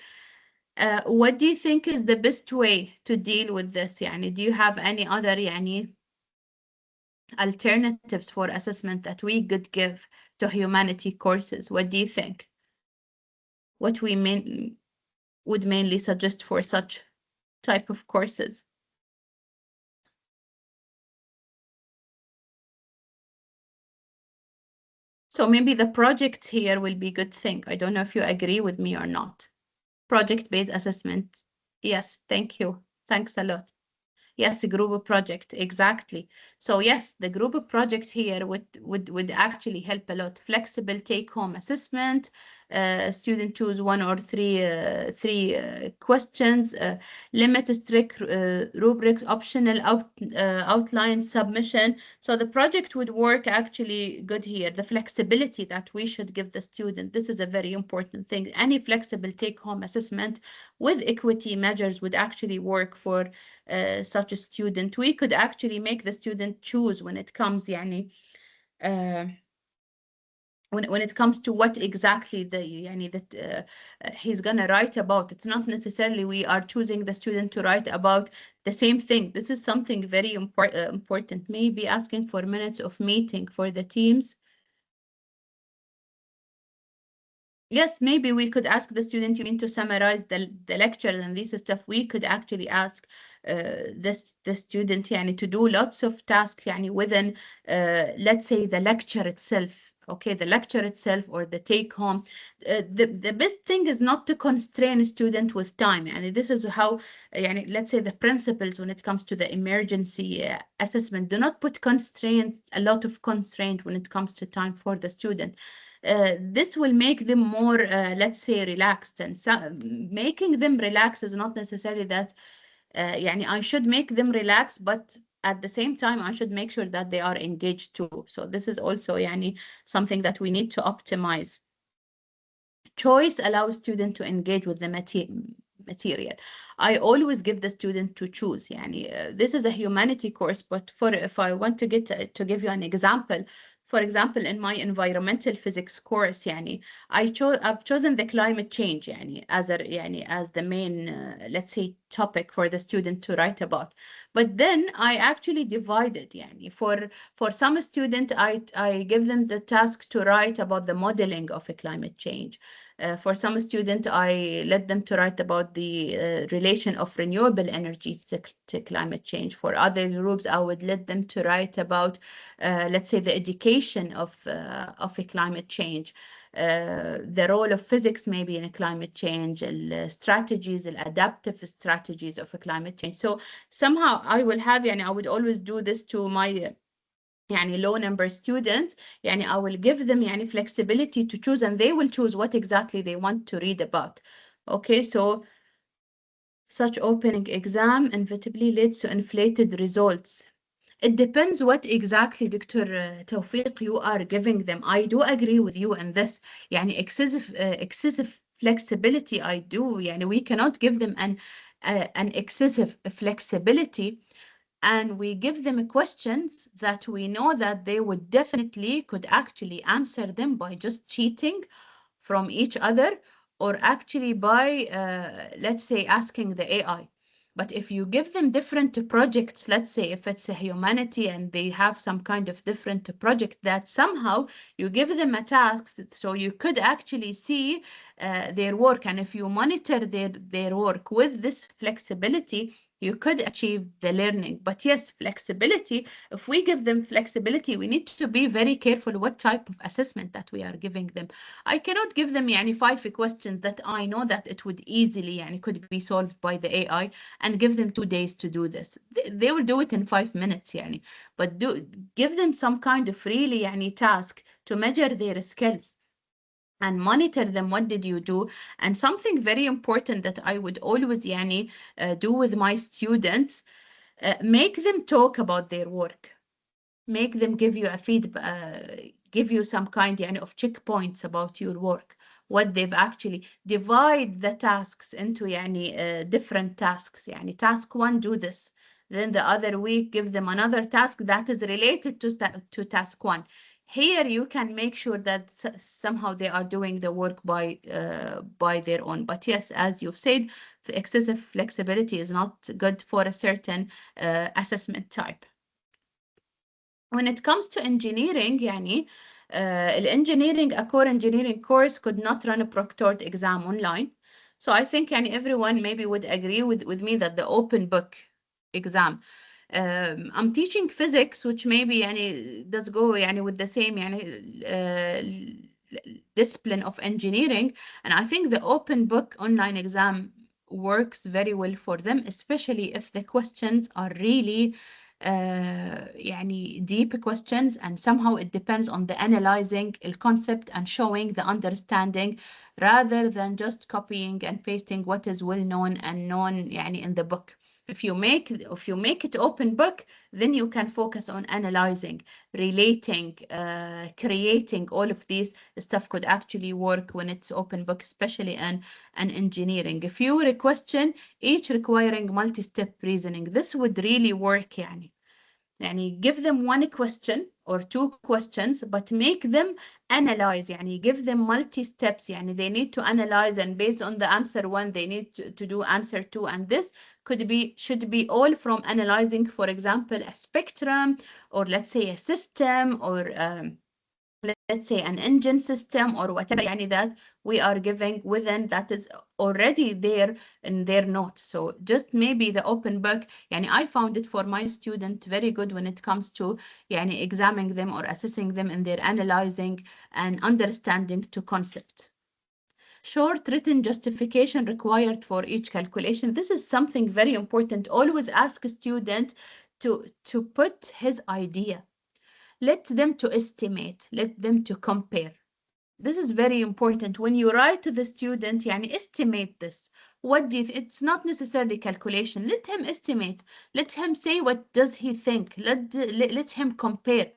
what do you think is the best way to deal with this? يعني, do you have any other يعني alternatives for assessment that we could give to humanity courses? What do you think? What we would mainly suggest for such type of courses? So maybe the project here will be a good thing. I don't know if you agree with me or not. Project-based assessment. Yes, thank you. Thanks a lot. Yes, a group project, exactly. So yes, the group project here would actually help a lot. Flexible take-home assessment, student choose 1 or 3 questions, limit strict rubrics, optional outline submission. So the project would work actually good here. The flexibility that we should give the student, this is a very important thing. Any flexible take-home assessment with equity measures would actually work for such a student. We could actually make the student choose when it comes يعني when it comes to what exactly that he's gonna write about. It's not necessarily we are choosing the student to write about the same thing. This is something very important. Maybe asking for minutes of meeting for the teams. Yes, maybe we could ask the student, you mean to summarize the lectures and this stuff. We could actually ask the student يعني to do lots of tasks يعني within let's say the lecture itself. Okay, the lecture itself or the take home. The best thing is not to constrain a student with time. يعني this is how يعني let's say the principles when it comes to the emergency assessment, do not put constraints, a lot of constraint when it comes to time for the student. This will make them more, let's say, relaxed, and making them relax is not necessarily that يعني I should make them relax, but at the same time, I should make sure that they are engaged too. So this is also يعني something that we need to optimize. Choice allows students to engage with the material. I always give the student to choose. يعني this is a humanity course, but if I want to give you an example, for example, in my environmental physics course, يعني I've chosen the climate change يعني as the main let's say topic for the student to write about. But then I actually divided يعني for some student I give them the task to write about the modeling of a climate change. For some student, I let them to write about the relation of renewable energies to climate change. For other groups, I would let them to write about, let's say, the education of a climate change. the role of physics maybe in climate change, strategies, adaptive strategies of climate change. So somehow I will have, I would always do this to my low number students. I will give them flexibility to choose, and they will choose what exactly they want to read about. Okay, so such opening exam inevitably leads to inflated results. It depends what exactly, Dr. Tawfiq, you are giving them. I do agree with you in this. Excessive flexibility, I do. We cannot give them an excessive flexibility, and we give them questions that we know that they would definitely could actually answer them by just cheating from each other, or actually by, let's say, asking the AI. But if you give them different projects, let's say if it's a humanity and they have some kind of different project, that somehow you give them a task so you could actually see their work. And if you monitor their work with this flexibility, you could achieve the learning. But yes, flexibility, if we give them flexibility, we need to be very careful what type of assessment that we are giving them. I cannot give them 5 questions that I know that it would easily could be solved by the AI, and give them 2 days to do this. They will do it in 5 minutes but give them some kind of really task to measure their skills and monitor them. What did you do? And something very important that I would always do with my students, make them talk about their work. Make them give you a feedback, give you some kind of checkpoints about your work, what they've actually. Divide the tasks into different tasks. Task 1, do this. Then the other week, give them another task that is related to task 1. Here you can make sure that somehow they are doing the work by their own. But yes, as you've said, excessive flexibility is not good for a certain assessment type. When it comes to engineering, a core engineering course could not run a proctored exam online. So I think everyone maybe would agree with me that the open book exam. I'm teaching physics, which maybe does go with the same discipline of engineering, and I think the open book online exam works very well for them, especially if the questions are really deep questions, and somehow it depends on the analyzing the concept and showing the understanding, rather than just copying and pasting what is well known and known in the book. If you make it open book, then you can focus on analyzing, relating, creating. All of these stuff could actually work when it's open book, especially in engineering. If you were a question, each requiring multi-step reasoning, this would really work. Give them 1 question or 2 questions, but make them analyze. Give them multi-steps. They need to analyze, and based on the answer 1, they need to do answer 2. And this should be all from analyzing, for example, a spectrum, or let's say a system, or let's say an engine system, or whatever that we are giving within, that is already there in their notes. So just maybe the open book, I found it for my student very good when it comes to examining them or assessing them in their analyzing and understanding to concepts. Short written justification required for each calculation. This is something very important. Always ask a student to put his idea. Let them to estimate, let them to compare. This is very important. When you write to the student, estimate this. What do you it's not necessarily calculation. Let him estimate. Let him say what does he think. Let him compare.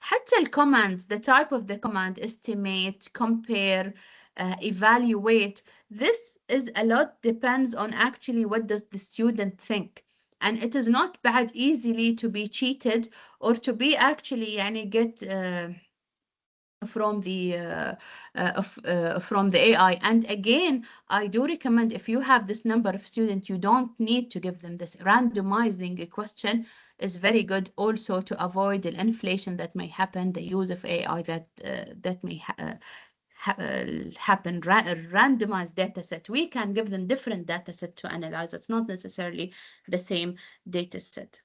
حتى الcommands, the type of the command, estimate, compare, evaluate. This is a lot depends on actually what does the student think. And it is not bad easily to be cheated, or to be actually get from the AI. And again, I do recommend, if you have this number of students, you don't need to give them this. Randomizing a question is very good also to avoid the inflation that may happen, the use of AI that may happen. Randomized data set, we can give them different data set to analyze. It's not necessarily the same data set.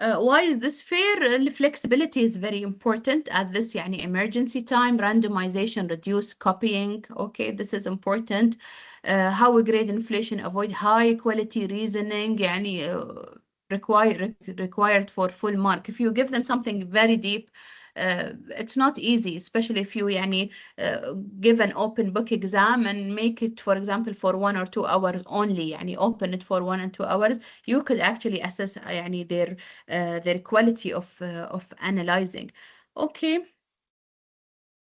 Why is this fair? Flexibility is very important at this يعني emergency time. Randomization, reduce copying. Okay, this is important. How we grade inflation, avoid high quality reasoning يعني required for full mark. If you give them something very deep, it's not easy, especially if you يعني give an open book exam and make it, for example, for 1 or 2 hours only. يعني open it for 1 and 2 hours. You could actually assess يعني their quality of analyzing. Okay,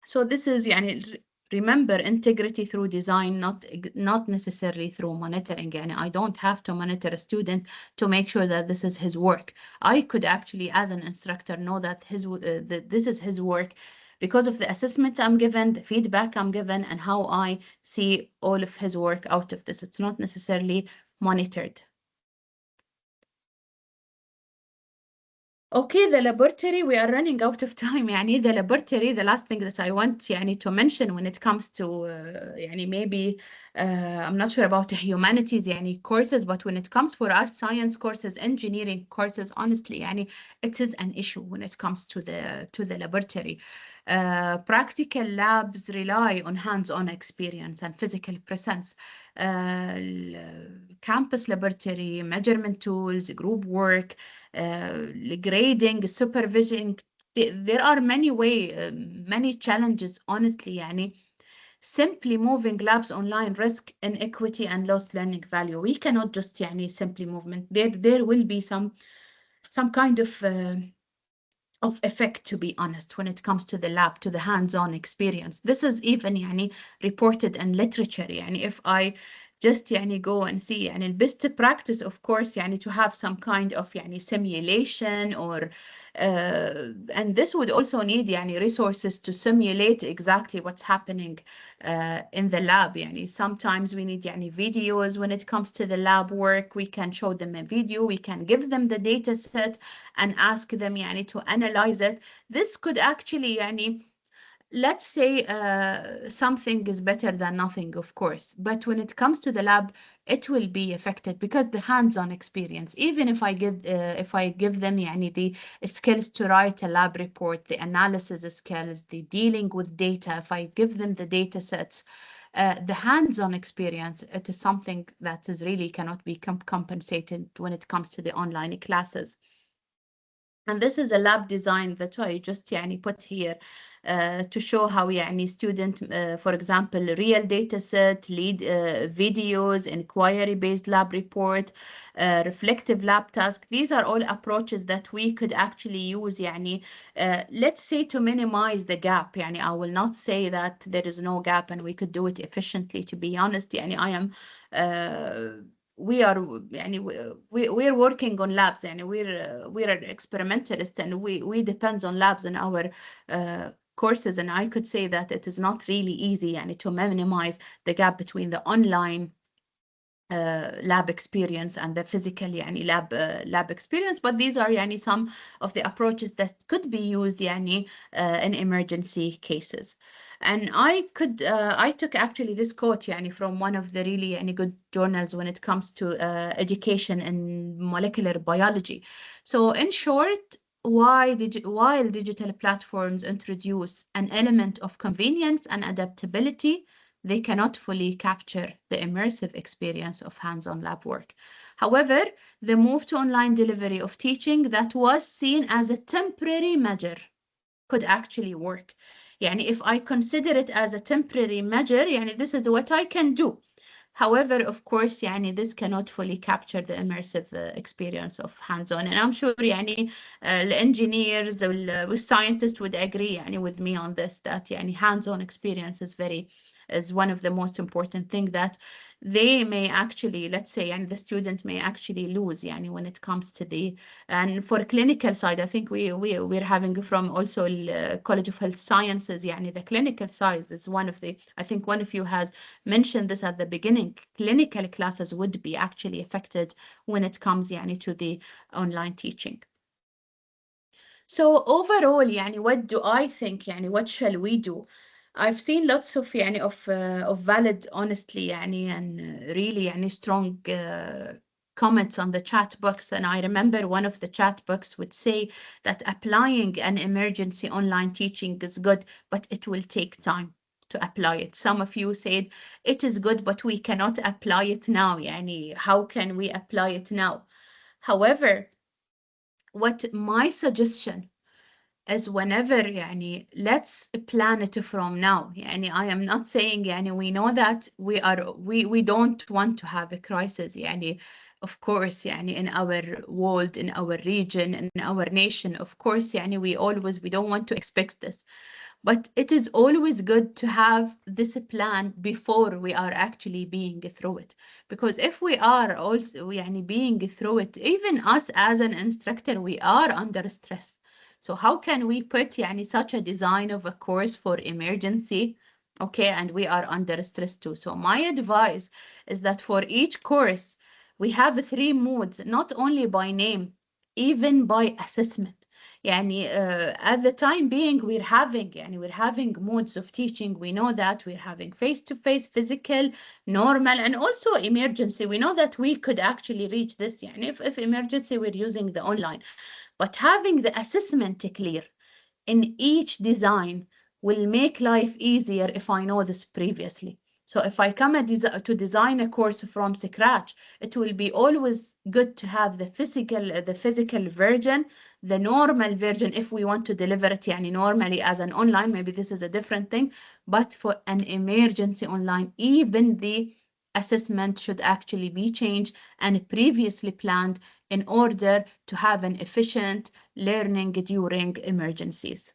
so this is يعني remember integrity through design, not necessarily through monitoring. يعني I don't have to monitor a student to make sure that this is his work. I could actually, as an instructor, know that that this is his work because of the assessment I'm given, the feedback I'm given, and how I see all of his work out of this. It's not necessarily monitored. Okay, the laboratory, we are running out of time. يعني the laboratory, the last thing that I want يعني to mention when it comes to يعني maybe I'm not sure about humanities يعني courses, but when it comes for us science courses, engineering courses, honestly يعني it is an issue when it comes to the laboratory. Practical labs rely on hands-on experience and physical presence. Campus laboratory, measurement tools, group work, grading, supervision. There are many challenges, honestly. يعني simply moving labs online risk inequity and lost learning value. We cannot just يعني simply movement. There will be some kind of effect, to be honest, when it comes to the lab, to the hands-on experience. This is even يعني reported in literature. يعني if I just يعني go and see يعني best practice, of course, يعني to have some kind of يعني simulation or and this would also need يعني resources to simulate exactly what's happening in the lab. يعني sometimes we need يعني videos when it comes to the lab work. We can show them a video, we can give them the data set and ask them يعني to analyze it. This could actually يعني let's say something is better than nothing, of course, but when it comes to the lab, it will be affected because the hands-on experience. Even if I give them يعني the skills to write a lab report, the analysis skills, the dealing with data, if I give them the data sets, the hands-on experience, it is something that is really cannot be compensated when it comes to the online classes. And this is a lab design that I just يعني put here to show how يعني student, for example, real data set, lead videos, inquiry-based lab report, reflective lab task. These are all approaches that we could actually use يعني let's say to minimize the gap. يعني I will not say that there is no gap and we could do it efficiently. To be honest, يعني I am we are يعني we're working on labs يعني we're experimentalists and we depends on labs in our courses, and I could say that it is not really easy يعني to minimize the gap between the online lab experience and the physical يعني lab experience, but these are يعني some of the approaches that could be used يعني in emergency cases. And I took actually this quote يعني from one of the really يعني good journals when it comes to education and molecular biology. So in short, while digital platforms introduce an element of convenience and adaptability, they cannot fully capture the immersive experience of hands-on lab work. However, the move to online delivery of teaching that was seen as a temporary measure could actually work. يعني if I consider it as a temporary measure, يعني this is what I can do. However, of course, يعني this cannot fully capture the immersive experience of hands-on. And I'm sure يعني the engineers the scientists would agree يعني with me on this, that يعني hands-on experience is one of the most important thing that they may actually, let's say, and the student may actually lose يعني when it comes to the, and for clinical side, I think we're having from also College of Health Sciences يعني the clinical side is one of the, I think one of you has mentioned this at the beginning, clinical classes would be actually affected when it comes يعني to the online teaching. So overall يعني what do I think يعني what shall we do? I've seen lots of يعني of valid, honestly يعني and really يعني strong comments on the chat box, and I remember one of the chat box would say that applying an emergency online teaching is good, but it will take time to apply it. Some of you said it is good, but we cannot apply it now. Yani, how can we apply it now? However, what my suggestion is, whenever يعني let's plan it from now. يعني I am not saying يعني we know that we don't want to have a crisis يعني, of course يعني in our world, in our region, in our nation, of course يعني we don't want to expect this. But it is always good to have this plan before we are actually being through it. Because if we are also يعني being through it, even us as an instructor, we are under stress. So how can we put يعني such a design of a course for emergency? Okay, and we are under stress too. So my advice is that for each course, we have 3 modes, not only by name, even by assessment. يعني at the time being we're having modes of teaching. We know that we're having face-to-face, physical, normal, and also emergency. We know that we could actually reach this. يعني if emergency, we're using the online. But having the assessment clear in each design will make life easier if I know this previously. So if I come to design a course from scratch, it will be always good to have the physical version, the normal version if we want to deliver it يعني normally as an online. Maybe this is a different thing, but for an emergency online, even the assessment should actually be changed and previously planned in order to have an efficient learning during emergencies.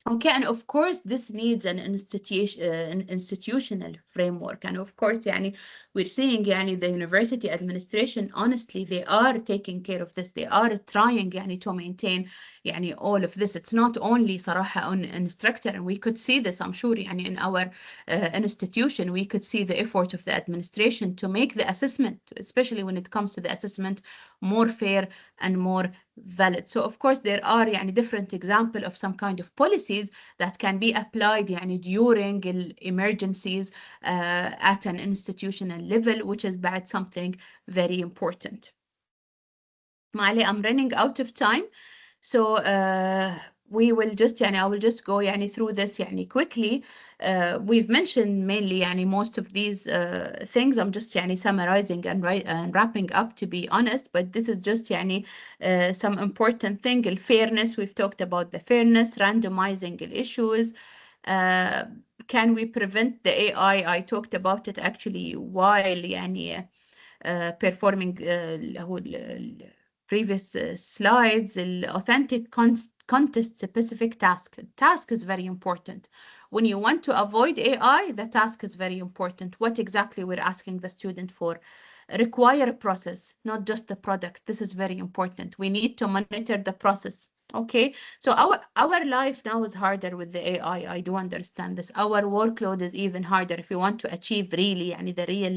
Okay, and of course this needs an institutional framework. And of course يعني we're seeing يعني the university administration, honestly, they are taking care of this. They are trying يعني to maintain يعني all of this. It's not only صراحة on instructor, and we could see this, I'm sure يعني in our institution, we could see the effort of the administration to make the assessment, especially when it comes to the assessment, more fair and more valid. So of course there are يعني different example of some kind of policies that can be applied يعني during emergencies at an institutional level, which is بعد something very important. معلي, I'm running out of time, so we will just يعني I will just go يعني through this يعني quickly. We've mentioned mainly يعني most of these things. I'm just يعني summarizing and wrapping up, to be honest, but this is just يعني some important thing. Fairness, we've talked about the fairness, randomizing the issues. Can we prevent the AI? I talked about it actually while يعني performing previous slides. Authentic context specific task is very important. When you want to avoid AI, the task is very important. What exactly we're asking the student for. Require a process, not just the product. This is very important. We need to monitor the process. Okay, so our life now is harder with the AI. I do understand this. Our workload is even harder. If we want to achieve really يعني the real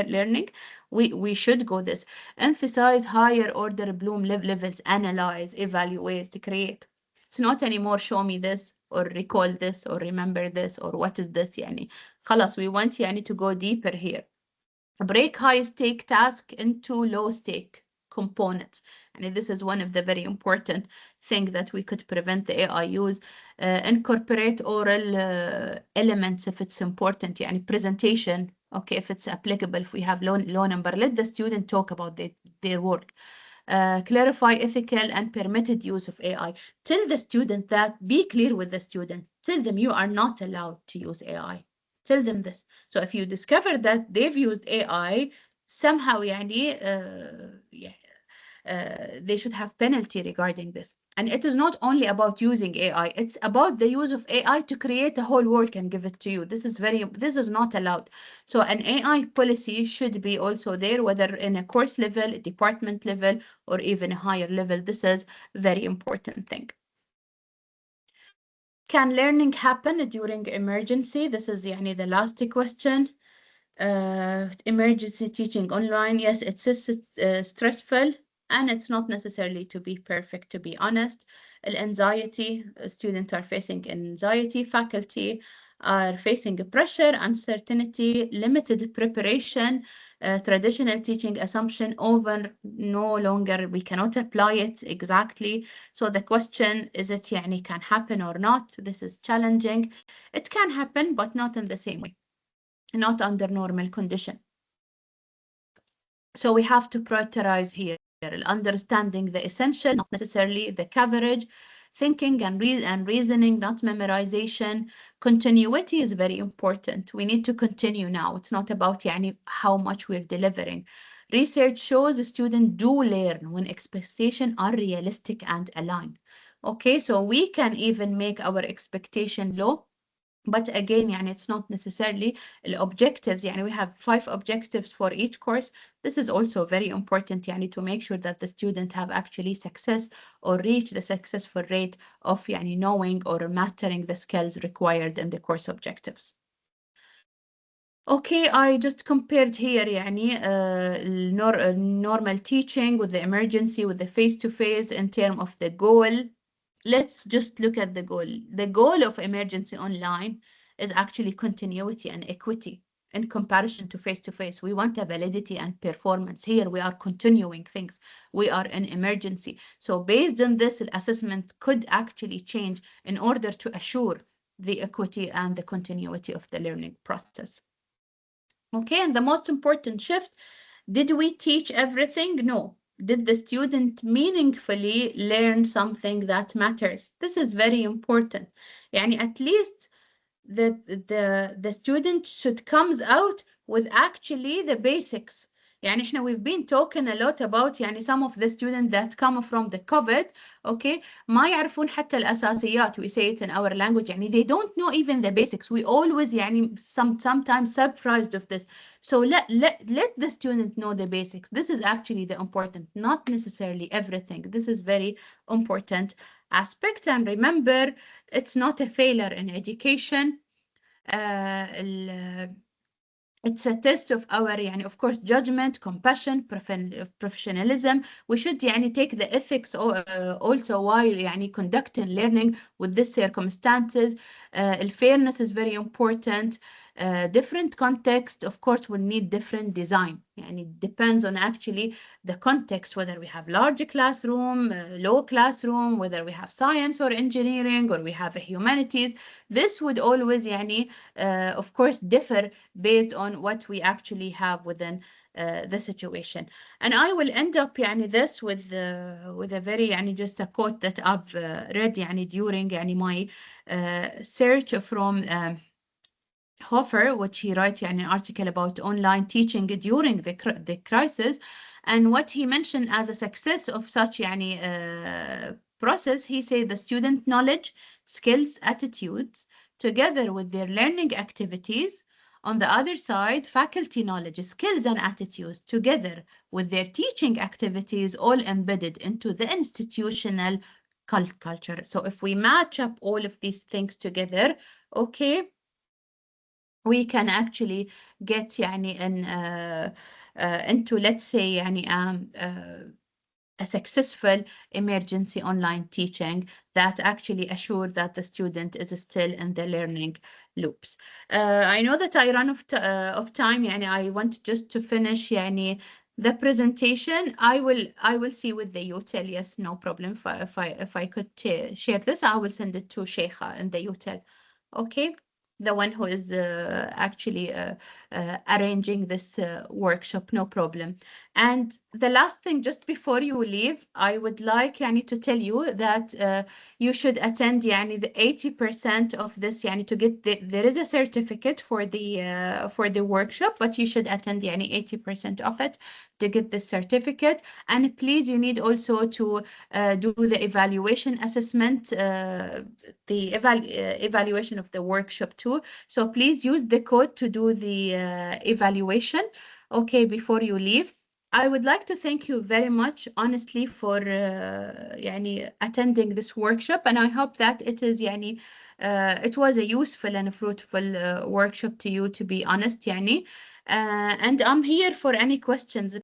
learning, we should go this. Emphasize higher order Bloom levels, analyze, evaluate, create. It's not anymore show me this or recall this or remember this or what is this يعني. خلاص, we want يعني to go deeper here. Break high stake task into low stake components. And this is one of the very important things that we could prevent the AI use. Incorporate oral elements if it's important, يعني presentation. Okay, if it's applicable, if we have low number, let the student talk about their work. Clarify ethical and permitted use of AI. Tell the student that, be clear with the student. Tell them you are not allowed to use AI. Tell them this. So if you discover that they've used AI, somehow يعني, they should have penalty regarding this. And it is not only about using AI, it's about the use of AI to create a whole work and give it to you. This is not allowed. So an AI policy should be also there, whether in a course level, department level, or even a higher level. This is a very important thing. Can learning happen during emergency? This is يعني the last question. Emergency teaching online, yes, it's stressful, and it's not necessarily to be perfect, to be honest. Anxiety, students are facing anxiety, faculty are facing pressure, uncertainty, limited preparation. traditional teaching assumption over no longer, we cannot apply it exactly. So the question, is it يعني can happen or not? This is challenging. It can happen, but not in the same way, not under normal condition. So we have to prioritize here, understanding the essential, not necessarily the coverage, thinking and reasoning, not memorization. Continuity is very important. We need to continue now. It's not about يعني how much we're delivering. Research shows the students do learn when expectations are realistic and aligned. Okay, so we can even make our expectation low. But again, يعني it's not necessarily the objectives. يعني we have 5 objectives for each course. This is also very important يعني to make sure that the student have actually success or reach the successful rate of يعني knowing or mastering the skills required in the course objectives. Okay, I just compared here يعني normal teaching with the emergency with the face-to-face in terms of the goal. Let's just look at the goal. The goal of emergency online is actually continuity and equity in comparison to face-to-face. We want a validity and performance. Here we are continuing things. We are in emergency. So based on this, the assessment could actually change in order to assure the equity and the continuity of the learning process. Okay, and the most important shift, did we teach everything? No. Did the student meaningfully learn something that matters? This is very important. يعني at least the student should comes out with actually the basics. يعني احنا we've been talking a lot about يعني some of the students that come from the COVID, okay, ما يعرفون حتى الأساسيات. We say it in our language يعني they don't know even the basics. We always يعني sometimes surprised of this. So let the student know the basics. This is actually the important, not necessarily everything. This is very important aspect. And remember, it's not a failure in education. It's a test of our يعني of course judgment, compassion, professionalism. We should يعني take the ethics also while يعني conducting learning with these circumstances. Fairness is very important. Different context, of course, will need different design. يعني it depends on actually the context, whether we have large classroom, low classroom, whether we have science or engineering, or we have a humanities. This would always يعني of course differ based on what we actually have within the situation. And I will end up يعني this with a very يعني just a quote that I've read يعني during يعني my search from Hofer, which he writes an article about online teaching during the crisis, and what he mentioned as a success of such process. He said the student knowledge, skills, attitudes, together with their learning activities. On the other side, faculty knowledge, skills, and attitudes, together with their teaching activities, all embedded into the institutional culture. So if we match up all of these things together, okay, we can actually get يعني into, let's say يعني a successful emergency online teaching that actually assure that the student is still in the learning loops. I know that I run of time. يعني I want just to finish يعني the presentation. I will see with the UTEL. Yes, no problem. If I could share this, I will send it to Sheikha in the UTEL. Okay. The one who is actually arranging this workshop, no problem. And the last thing, just before you leave, I would like يعني to tell you that you should attend يعني the 80% of this يعني to get there is a certificate for the workshop, but you should attend يعني 80% of it to get the certificate. And please, you need also to do the evaluation assessment, the evaluation of the workshop too. So please use the code to do the evaluation, okay, before you leave. I would like to thank you very much, honestly, for يعني attending this workshop, and I hope that it is يعني it was a useful and fruitful workshop to you, to be honest يعني. And I'm here for any questions.